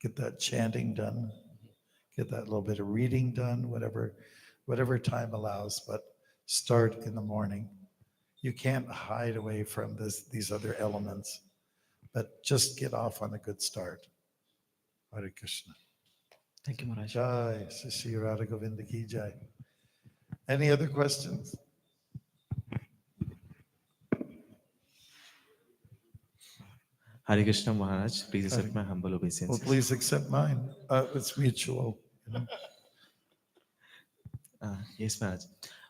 Get that chanting done, get that little bit of reading done, whatever time allows, but start in the morning. You can't hide away from these other elements, but just get off on a good start. Hare Krishna. Thank you, Maharaj. Jai, Sri Radha Govinda ki jai. Any other questions? Hare Krishna Maharaj, please accept Hare- my humble Well, obeisances. please accept mine. It's mutual. Yes, Maharaj.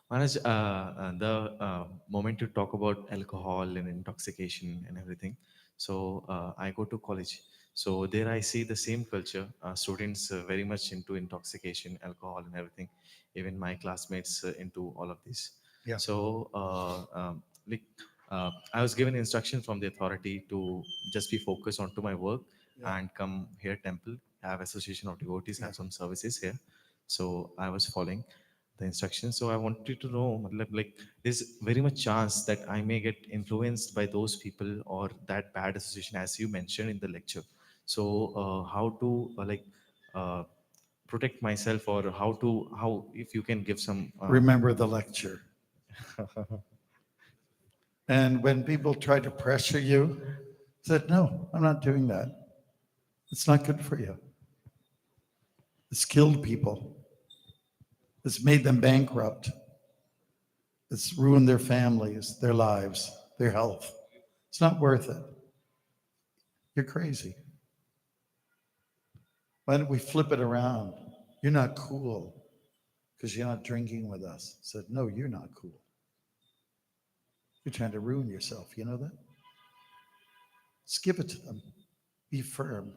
Maharaj, the moment you talk about alcohol and intoxication and everything, so I go to college. So there I see the same culture. Students very much into intoxication, alcohol, and everything. Even my classmates into all of this. Yeah. So like I was given instruction from the authority to just be focused onto my work Yeah. and come here temple, have association of devotees, Yeah. have some services here. So I was following the instructions. So I wanted to know, like, there's very much chance that I may get influenced by those people or that bad association, as you mentioned in the lecture. So how to uh, protect myself, or how if you can give some Remember the lecture. And when people try to pressure you, said, no, I'm not doing that. It's not good for you. It's killed people. It's made them bankrupt. It's ruined their families, their lives, their health. It's not worth it. You're crazy. Why don't we flip it around? You're not cool because you're not drinking with us. I said, no, you're not cool. You're trying to ruin yourself. You know that? Just give it to them. Be firm.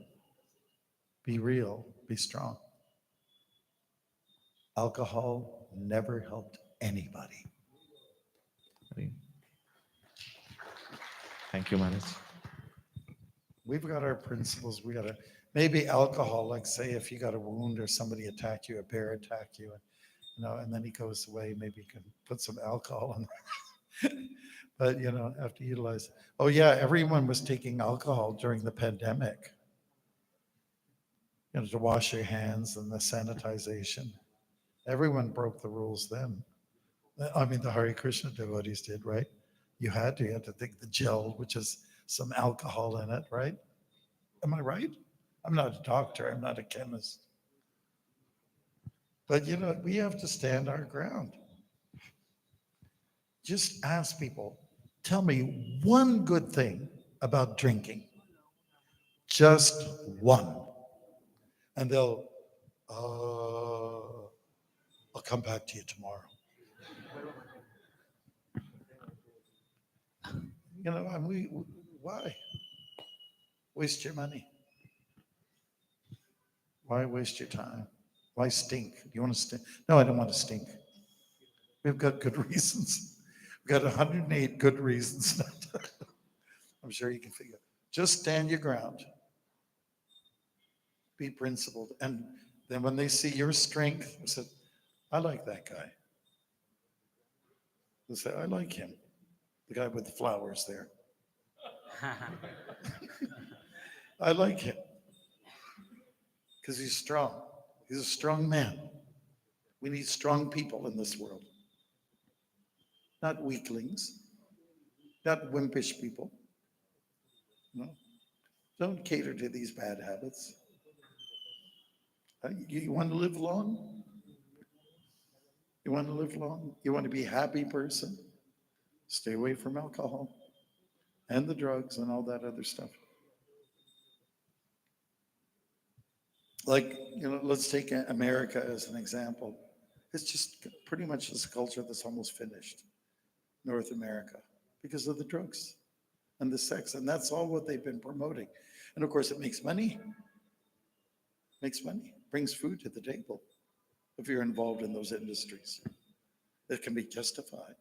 Be real. Be strong. Alcohol never helped anybody. Thank you, Maharaj. We've got our principles. We got to, maybe alcohol, like say if you got a wound or somebody attacked you, a bear attacked you, and then he goes away, maybe you can put some alcohol in. But, have to utilize. Oh, yeah, everyone was taking alcohol during the pandemic, to wash your hands and the sanitization. Everyone broke the rules then. I mean, the Hare Krishna devotees did, right? You had to take the gel, which is some alcohol in it, right? Am I right? I'm not a doctor. I'm not a chemist. But, we have to stand our ground. Just ask people, tell me one good thing about drinking. Just one. And they'll, I'll come back to you tomorrow. And why? Waste your money. Why waste your time? Why stink? Do you want to stink? No, I don't want to stink. We've got good reasons. We've got 108 good reasons not to. I'm sure you can figure. Just stand your ground. Be principled. And then when they see your strength, they say, I like that guy. They say, I like him. The guy with the flowers there. I like him. Because he's strong. He's a strong man. We need strong people in this world. Not weaklings. Not wimpish people. No. Don't cater to these bad habits. You want to live long? You want to live long? You want to be a happy person? Stay away from alcohol and the drugs and all that other stuff. Like, let's take America as an example. It's just pretty much this culture that's almost finished, North America, because of the drugs and the sex. And that's all what they've been promoting. And of course, it makes money. Makes money, brings food to the table if you're involved in those industries. It can be justified.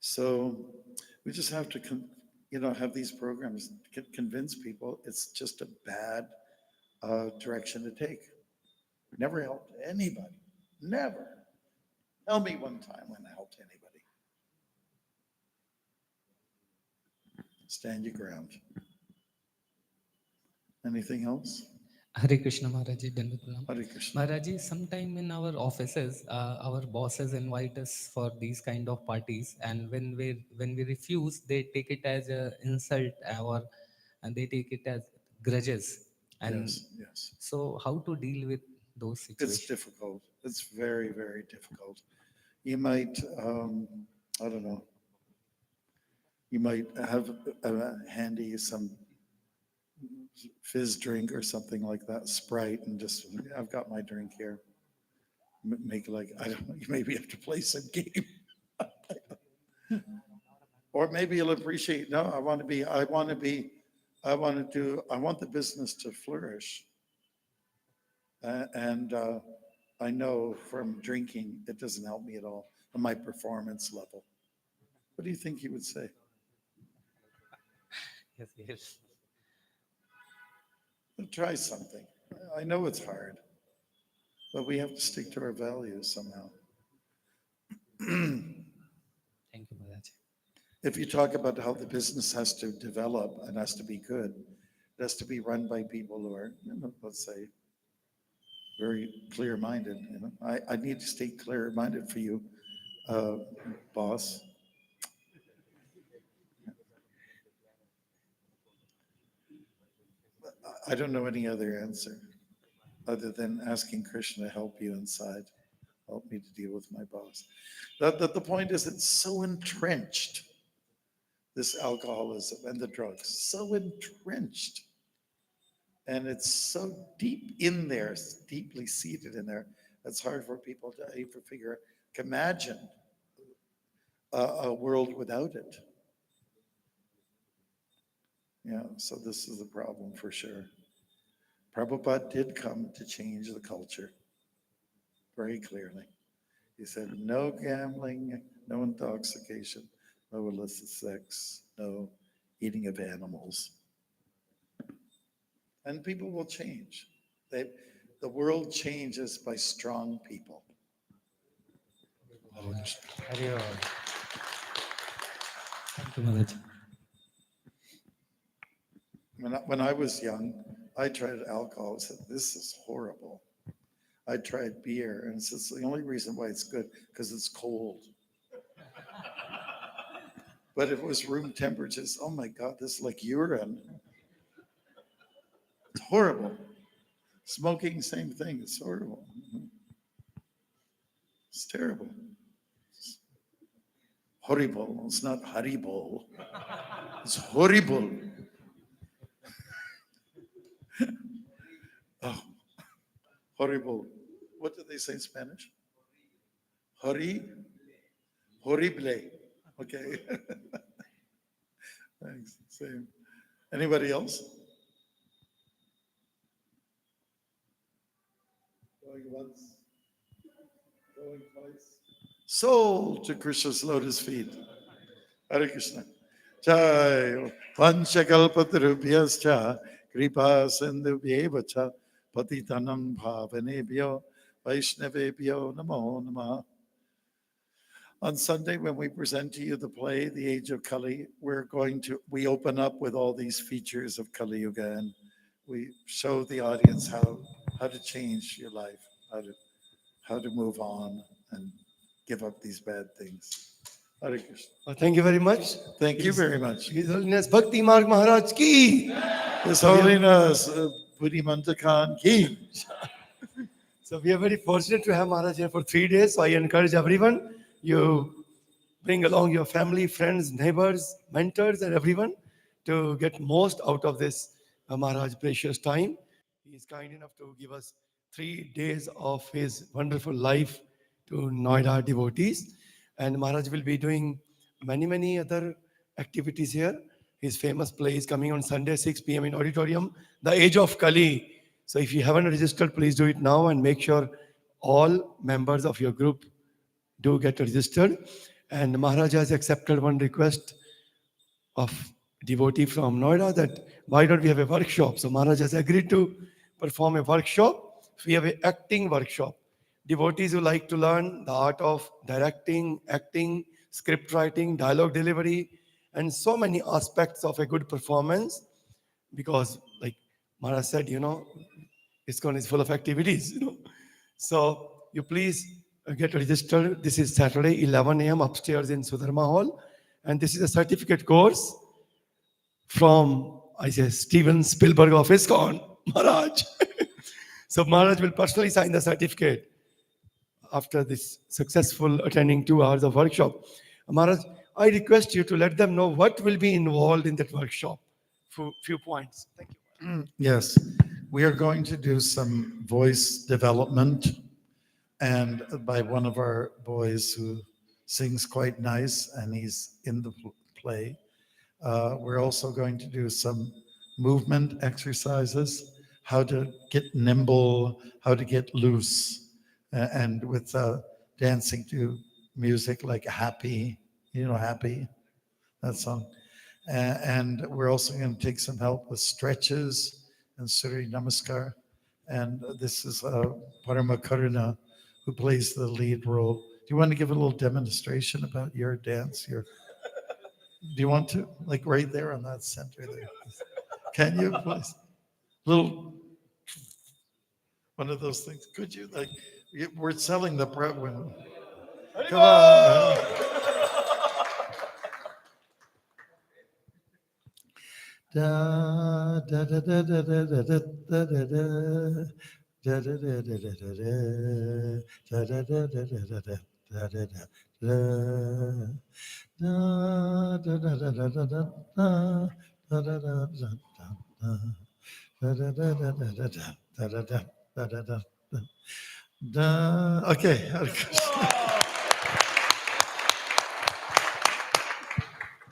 So we just have to, have these programs convince people it's just a bad direction to take. Never helped anybody. Never. Tell me one time when I helped anybody. Stand your ground. Anything else? Hare Krishna Maharaji, Dandavat Pranam. Hare Krishna. Maharaji, sometime in our offices, our bosses invite us for these kind of parties, and when we refuse, they take it as a insult, and they take it as grudges. And Yes. so, how to deal with those situations? It's difficult. It's very, very difficult. You might, I don't know, you might have handy some fizz drink or something like that, Sprite, and just, I've got my drink here. Make like, I don't know, you maybe have to play some game. Or maybe you'll appreciate, no, I want the business to flourish. And I know from drinking, it doesn't help me at all on my performance level. What do you think he would say? Yes. Try something. I know it's hard, but we have to stick to our values somehow. Thank you, Maharaji. If you talk about how the business has to develop and has to be good, it has to be run by people who are, let's say, very clear-minded. I need to stay clear-minded for you, boss. I don't know any other answer other than asking Krishna to help you inside, help me to deal with my boss. The point is, it's so entrenched, this alcoholism and the drugs, so entrenched. And it's so deep in there, deeply seated in there, it's hard for people to even figure out, imagine a world without it. Yeah, so this is the problem for sure. Prabhupada did come to change the culture very clearly. He said, no gambling, no intoxication, no illicit sex, no eating of animals. And people will change. The world changes by strong people. Thank you, Maharaji. When I was young, I tried alcohol. I said, this is horrible. I tried beer, and it's the only reason why it's good, because it's cold. But if it was room temperatures, oh my God, this is like urine. It's horrible. Smoking, same thing. It's horrible. It's terrible. It's horrible. It's not Haribol. It's horrible. Oh, horrible. What do they say in Spanish? Horrible. Okay. Thanks. Same. Anybody else? Going once, Soul to Krishna's lotus feet. Hare Krishna. Jai Vanchakalpatarubhyascha Kripa Sindhubhyeva cha Patitanam Bhavanebhyo Vaishnavebhyo Namo Namah. On Sunday, when we present to you the play, The Age of Kali, we open up with all these features of Kali Yuga, and we show the audience how to change your life, how to move on and give up these bad things. Hare Krishna. Thank you very much. Thank you very much. His Holiness Bhaktimarg Maharaj ki. His Holiness Buddhimanta Khan ki. So we are very fortunate to have Maharaj here for 3 days. So I encourage everyone, you bring along your family, friends, neighbors, mentors, and everyone to get most out of this Maharaj precious time. He is kind enough to give us 3 days of his wonderful life to Noida devotees. And Maharaj will be doing many other activities here. His famous play is coming on Sunday, 6 p.m. in auditorium, The Age of Kali. So if you haven't registered, please do it now and make sure all members of your group do get registered. And Maharaj has accepted one request of devotee from Noida that why don't we have a workshop? So Maharaj has agreed to perform a workshop. So we have an acting workshop. Devotees who like to learn the art of directing, acting, script writing, dialogue delivery, and so many aspects of a good performance. Because like Maharaj said, Iskcon is full of activities, So you please get registered. This is Saturday, 11 a.m. upstairs in Sudharma Hall. And this is a certificate course from, Steven Spielberg of Iskcon, Maharaj. So Maharaj will personally sign the certificate after this successful attending 2 hours of workshop. Maharaj, I request you to let them know what will be involved in that workshop. Few points. Thank you. Yes, we are going to do some voice development, and by one of our boys who sings quite nice, and he's in the play. We're also going to do some movement exercises, how to get nimble, how to get loose, and with dancing to music like Happy, Happy, that song. And we're also going to take some help with stretches and Surya Namaskar. And this is Parama Karuna, who plays the lead role. Do you want to give a little demonstration about your dance? Do you want to? Like right there on that center there. Can you please? Little one of those things. Could you we're selling the bread when come on. Da da da da da da da da da da da. Da da da da da da da da da da da da da da da da. Da da da da da da da da da da da da da da. Okay.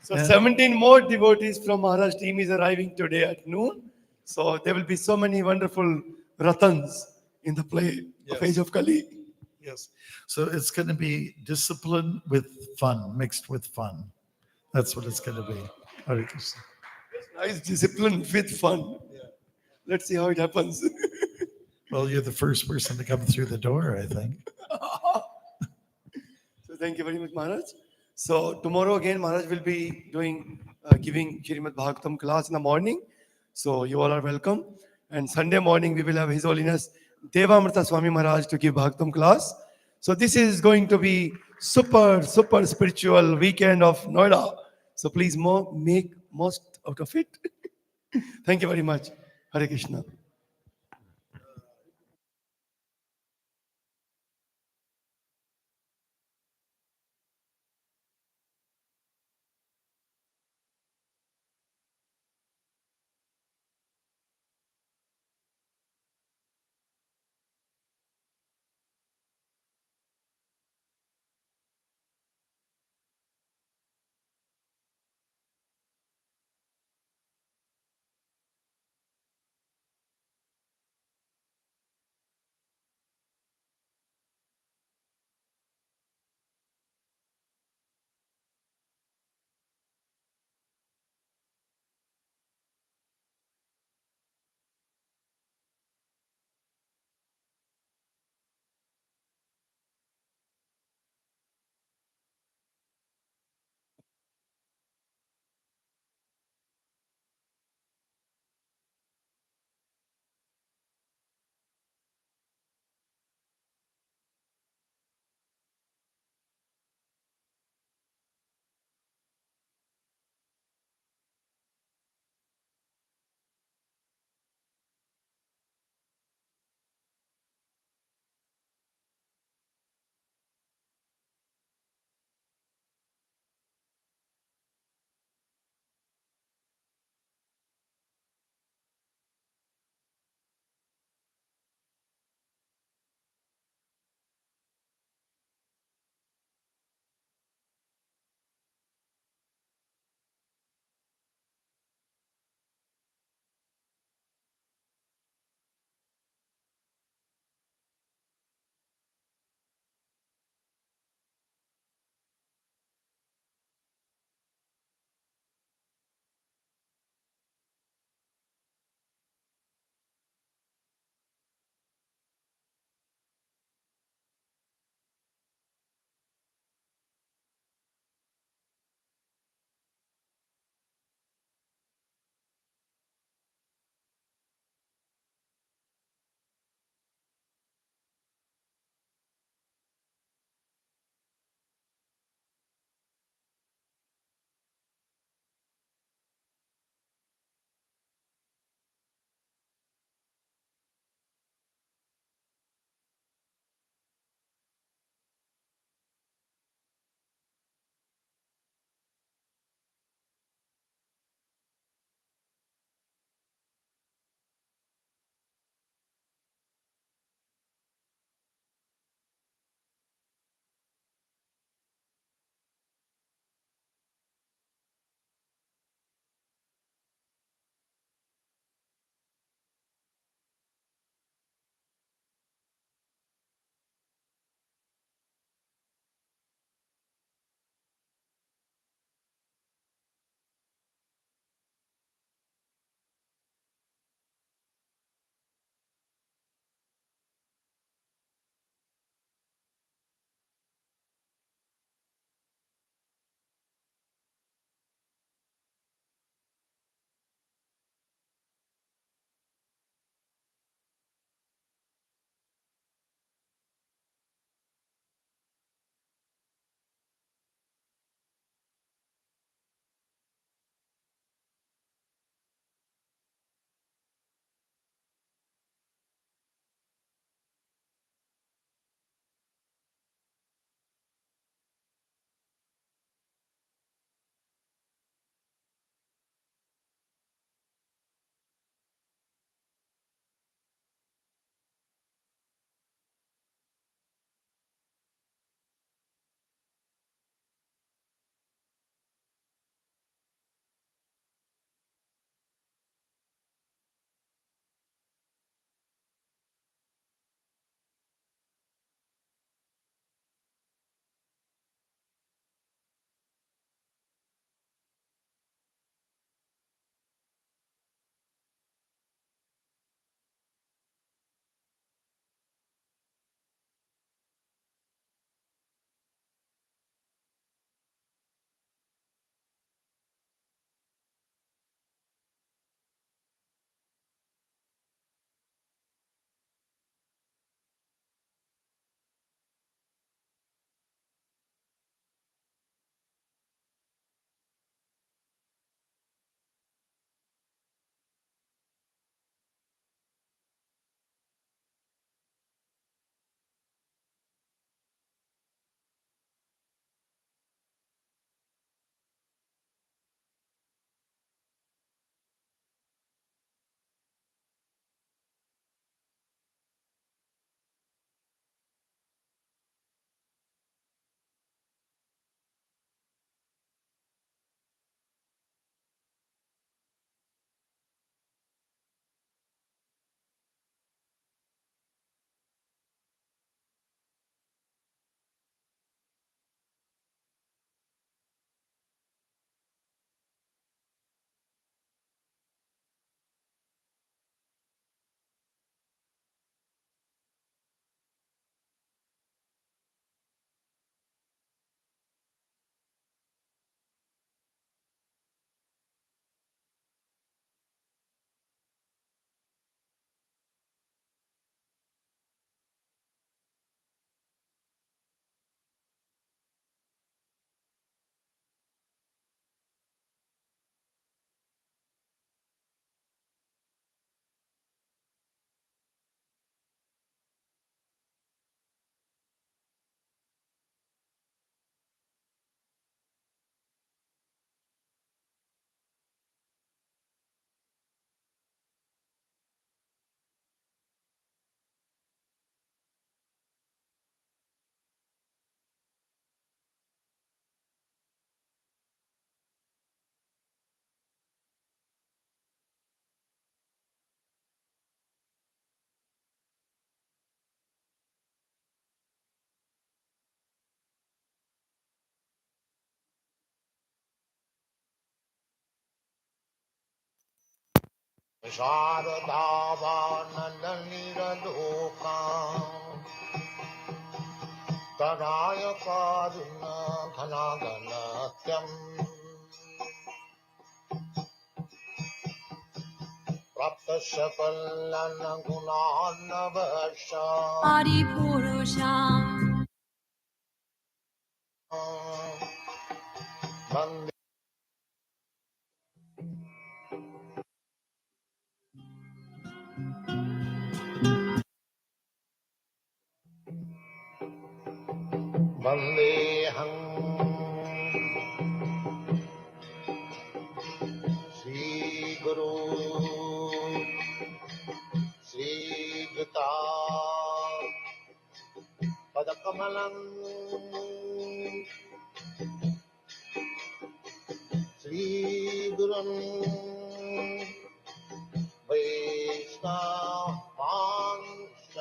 So 17 more devotees from Maharaj team is arriving today at noon. So there will be so many wonderful ratans in the play of Age of Kali. Yes. So it's going to be discipline with fun, mixed with fun. That's what it's going to be. Hare Krishna. Nice discipline with fun. Let's see how it happens. Well, you're the first person to come through the door, I think. So thank you very much, Maharaj. So tomorrow again, Maharaj will be giving Srimad Bhagavatam class in the morning. So you all are welcome. And Sunday morning, we will have His Holiness Devamrita Swami Maharaj to give Bhagavatam class. So this is going to be super spiritual weekend of Noida. So please make most out of it. Thank you very much. Hare Krishna. शारदावानलनिरलोकाम् तराय कारुण्य घनाघनत्यम् प्राप्तस्य कल्याणगुणार्णवश्च Adipurusha वन्दे वन्देऽहं श्रीगुरो श्रीयुता पदकमलं श्रीगुरुं वैष्णवांश्च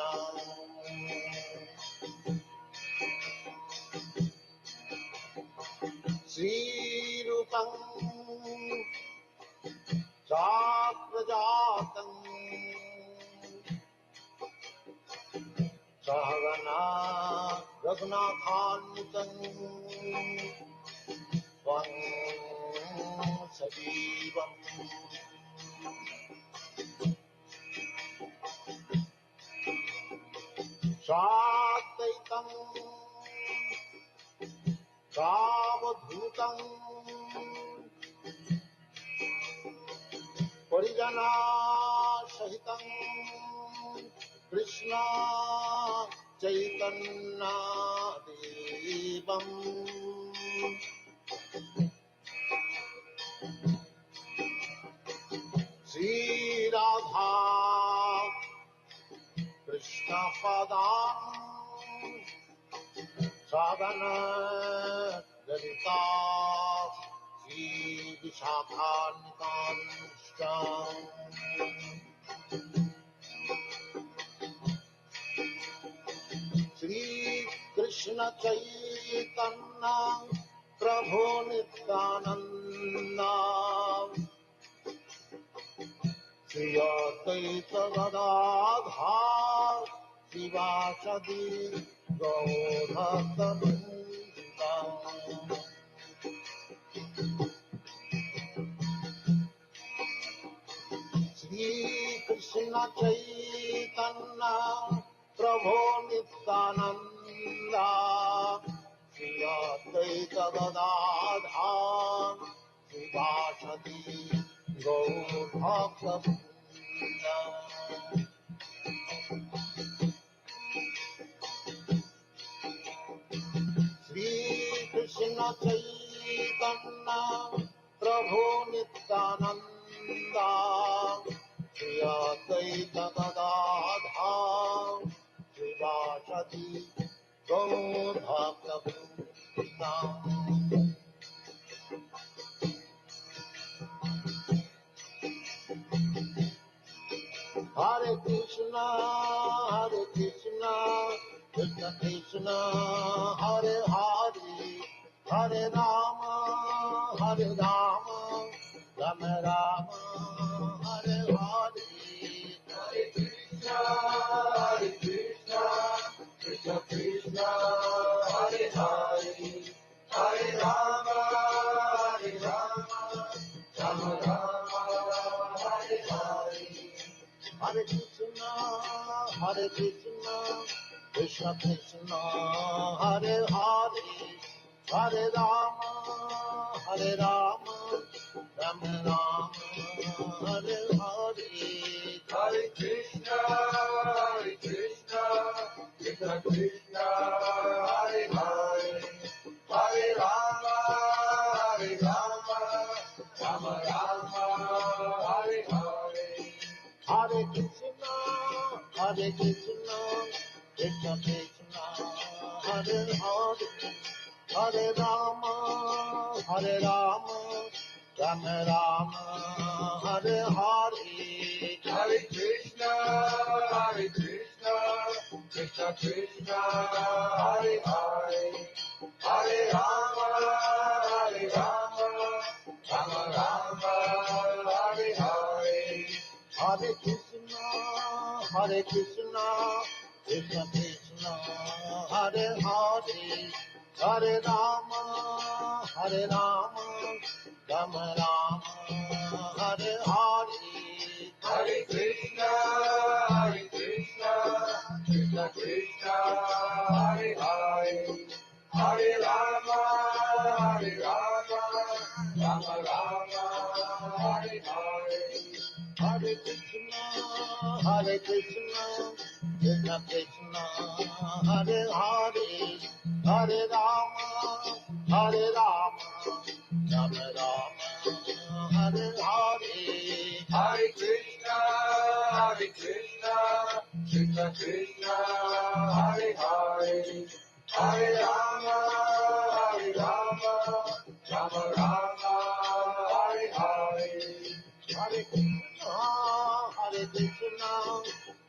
श्रीरूपं साग्रजातं सहगना रघुनाथान्वितं त्वं सजीवम् साद्वैतं सावधूतं परिजना सहितं कृष्ण चैतन्य देवम् श्रीराधा कृष्ण पदान् साधन ललिता श्रीविशाखान्वितांश्च श्रीकृष्ण चैतन्य प्रभु नित्यानन्द श्री अद्वैत गदाधर शिवासदि गौरभक्तवृन्द श्रीकृष्ण चैतन्य प्रभु नित्यानन्द श्री अद्वैत गदाधर शिवासदि गौरभक्तवृन्द श्रीकृष्ण चैतन्य प्रभु Nityanand Shri Advaita Gadadhar शिवासदि गौरभक्तवृन्द Hare Krishna, Krishna Krishna, Hare Hare, Hare Rama, Rama Rama, Hare Hare. Hare Krishna, Krishna Krishna, Hare Hare, Hare Rama, Rama Rama, Hare Hare. Hare Krishna, Krishna Krishna, Hare Hare, Hare Rama, Rama Rama, Hare Hare. Hare Krishna, Krishna Krishna, Hare Hare, Hare Rama, Rama Rama, Hare Hare. Hare Krishna, Krishna Krishna, Hare Hare, Hare Rama, Rama Rama, Hare Hare. Hare Krishna, Krishna Krishna, Hare Hare, Hare Rama, Rama Rama, Hare Hare. Hare Krishna, Hare Krishna, Krishna Krishna, Hare Hare, Hare Rama, Hare Rama, Rama Rama, Hare Hare, Hare Krishna, Krishna Krishna, Hare Hare, Hare Rama, Rama Rama, Hare Hare. Hare Krishna, Krishna Krishna, Hare Hare, Hare Rama, Rama Rama, Hare Hare. Hare Krishna, Krishna Krishna, Hare Hare, Hare Rama, Rama Rama, Hare Hare. Hare Krishna,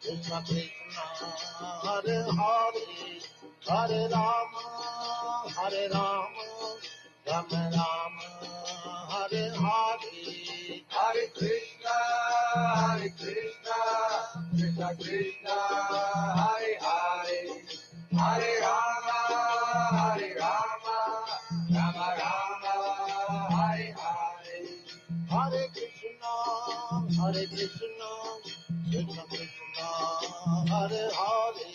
Krishna Krishna, Hare Hare, Hare Rama, Rama Rama, Hare Hare. Hare Krishna, Krishna Krishna, Hare Hare, Hare Rama, Rama Rama, Hare Hare. Hare Krishna, Krishna Krishna, Hare Hare,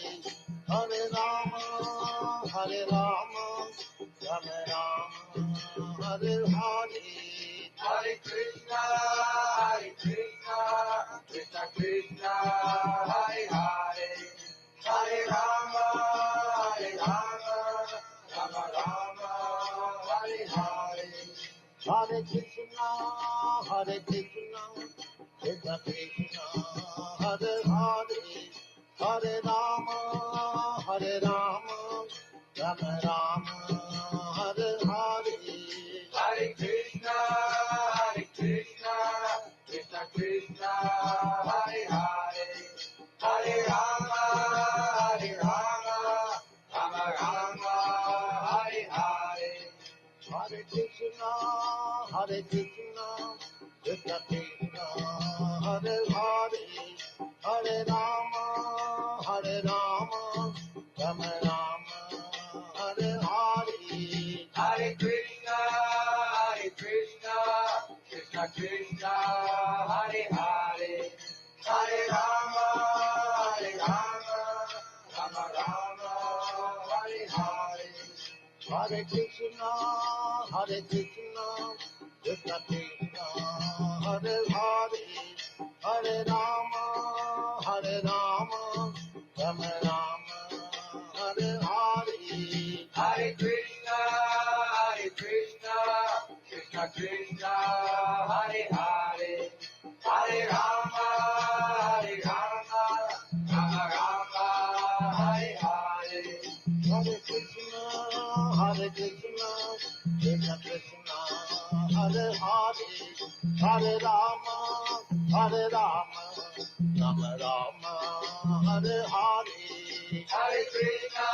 Hare Rama, Rama Rama, Hare Hare. Hare Krishna, Krishna Krishna, Hare Hare, Hare Rama, Rama Rama, Hare Hare. Hare Krishna, Krishna Krishna, Hare Hare, Hare Rama, Rama Rama, Hare Hare. Hare Krishna, Krishna Krishna, Hare Hare, Hare Rama, Rama Rama, Hare Hare. Hare Krishna, Krishna Krishna, Hare Hare, Hare Rama, Rama Rama, Hare Hare. Hare Krishna, Krishna Krishna, Hare Hare, Hare Rama, Rama Rama, Hare Hare. Hare Krishna, Krishna Krishna, Hare Hare, Hare Rama, Rama Rama, Hare Hare. Hare Krishna, Krishna Krishna, Hare Hare, Hare Rama, Rama Rama, Hare Hare. Hare Krishna, Krishna Krishna, Hare Hare, Hare Rama, Rama Rama, Hare Hare. Hare Krishna,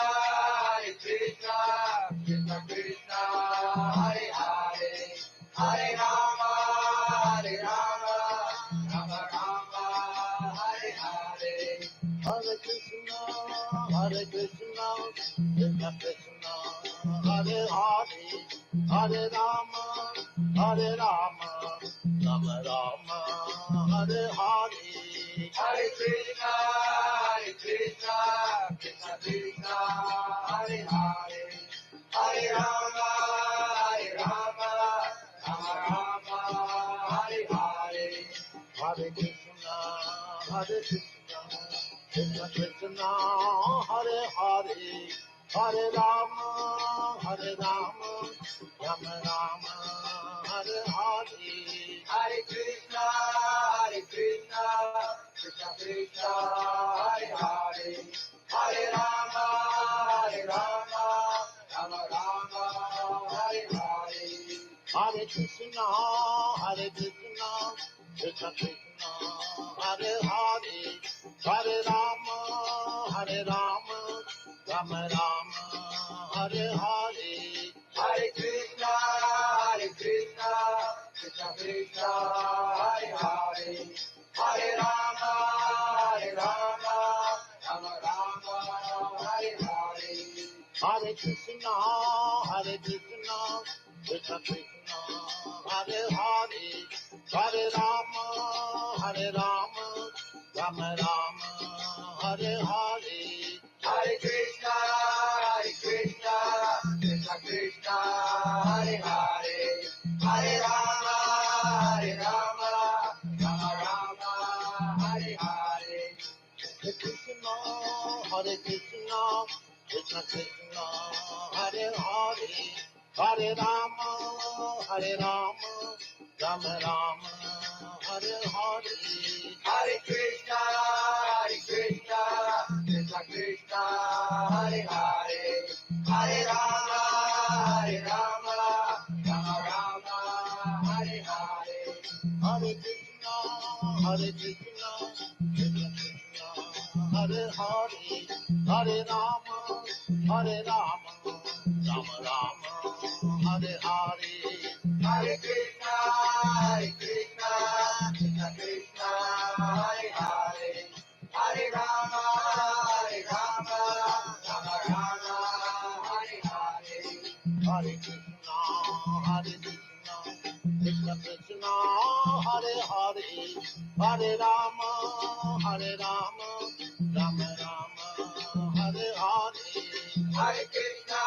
Krishna Krishna, Hare Hare, Hare Rama, Rama Rama, Hare Hare. Hare Krishna, Krishna Krishna, Hare Hare, Hare Rama, Rama Rama, Hare Hare. Hare Krishna, Krishna Krishna, Hare Hare, Hare Rama, Rama Rama, Hare Hare. Hare Krishna, Krishna Krishna, Hare Hare, Hare Rama, Rama Rama, Hare Hare. Hare Krishna, Krishna Krishna, Hare Hare, Hare Rama, Rama Rama, Hare Hare. Hare Krishna, Krishna Krishna, Hare Hare, Hare Rama, Rama Rama, Hare Hare. Hare Krishna, Krishna Krishna, Hare Hare, Hare Rama. Hare Krishna, Krishna Krishna, Hare Hare, Hare Rama, Rama Rama, Hare Hare. Hare Krishna, Krishna Krishna, Hare Hare, Hare Rama, Rama Rama, Hare Hare. Hare Krishna, Krishna Krishna, Hare Hare, Hare Rama, Rama Rama, Hare Hare. Hare Krishna, Krishna Krishna, Hare Hare, Hare Rama, Rama Rama, Hare Hare. Hare Krishna, Krishna Krishna, Hare Hare, Hare Rama, Rama Rama, Hare Hare. Hare Krishna, Krishna Krishna, Hare Hare, Hare Rama, Rama Rama, Hare Hare. Hare Krishna, Krishna Krishna, Hare Hare, Hare Rama, Rama Rama, Hare Hare. Hare Krishna, Krishna Krishna, Hare Hare, Hare Rama, Rama Rama, Hare Hare. Hare Krishna,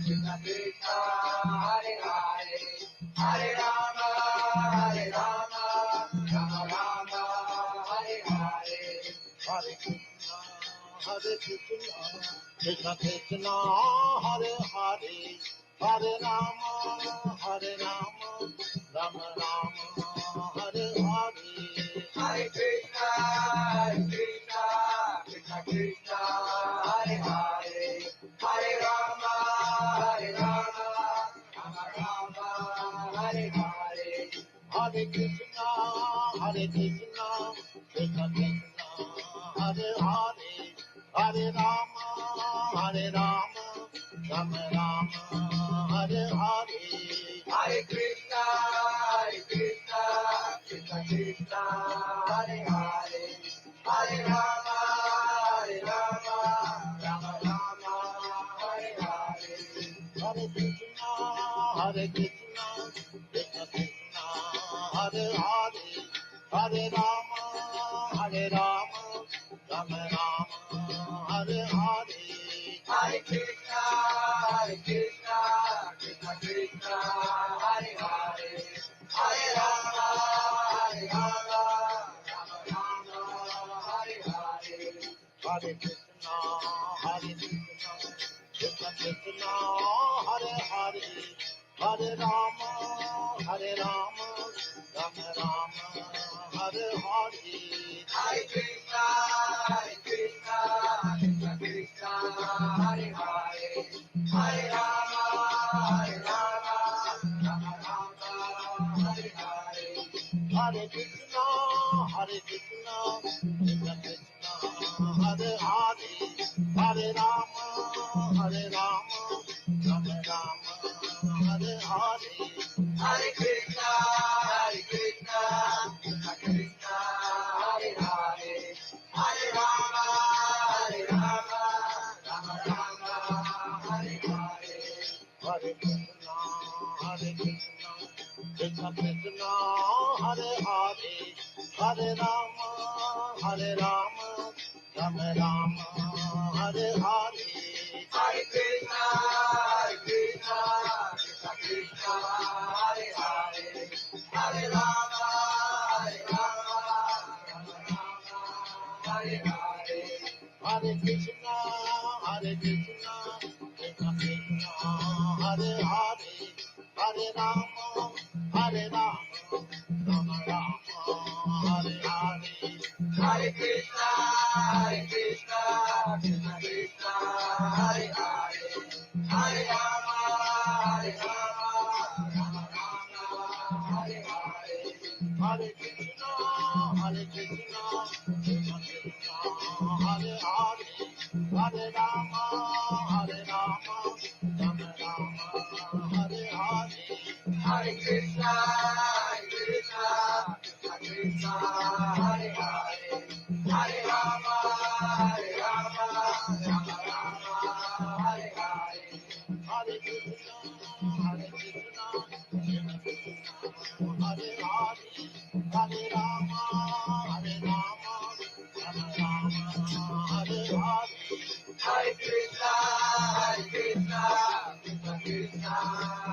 Krishna Krishna, Hare Hare, Hare Rama, Rama Rama, Hare Hare. Hare Krishna, Krishna Krishna, Hare Hare, Hare Rama, Rama Rama, Hare Hare. Hare Krishna, Krishna Krishna, Hare Hare, Hare Rama, Rama Rama, Hare Hare. Hare Krishna, Krishna Krishna, Hare Hare, Hare Rama, Rama Rama, Hare Hare. Hare Krishna, Krishna Krishna, Hare Hare, Hare Rama, Rama Rama, Hare Hare. Hare Krishna, Krishna Krishna, Hare Hare, Hare Rama, Rama Rama, Hare Hare. Hare Krishna, Krishna Krishna, Hare Hare, Hare Rama, Rama Rama, Hare Hare. Hare Krishna, Krishna Krishna, Hare Hare, Hare Rama, Rama Rama, Hare Hare. Hare Krishna, Krishna Krishna, Hare Hare, Hare Rama, Rama Rama, Hare Hare. Hare Krishna, Krishna Krishna, Hare Hare, Hare Rama, Rama Rama, Hare Hare. Hare Krishna, Krishna Krishna, Hare Hare, Hare Rama, Rama Rama, Hare Hare. Hare Krishna, Krishna Krishna, Hare Hare, Hare Rama, Rama Rama, Hare Hare. Hare Krishna, Krishna Krishna, Hare Hare, Hare Rama, Rama Rama, Hare Hare. Hare Krishna, Krishna Krishna, Hare Hare, Hare Rama, Rama Rama, Hare Hare. Hare Krishna, Krishna Krishna, Hare Hare, Hare Rama, Rama Rama, Hare Hare. Hare Krishna, Krishna Krishna, Hare Hare, Hare Rama, Rama Rama, Hare Rama, Hare Rama, Rama Rama, Hare Hare. Hare Krishna, Krishna Krishna,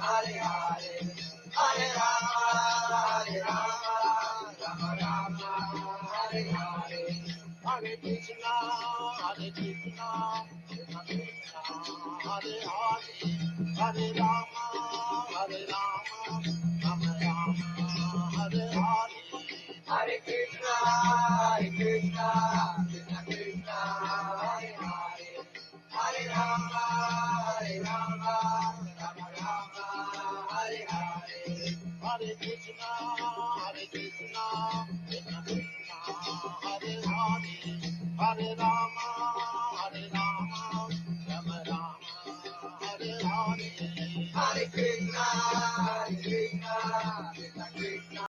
Hare Hare, Hare Rama, Rama Rama, Hare Hare. Hare Krishna, Krishna Krishna, Hare Hare, Hare Rama, Rama Rama, Hare Hare. Hare Krishna, Krishna Krishna, Hare Hare, Hare Rama, Rama Rama, Hare Hare. Hare Krishna, Krishna Krishna, Hare Hare, Hare Rama, Rama Rama, Hare Hare. Hare Krishna, Krishna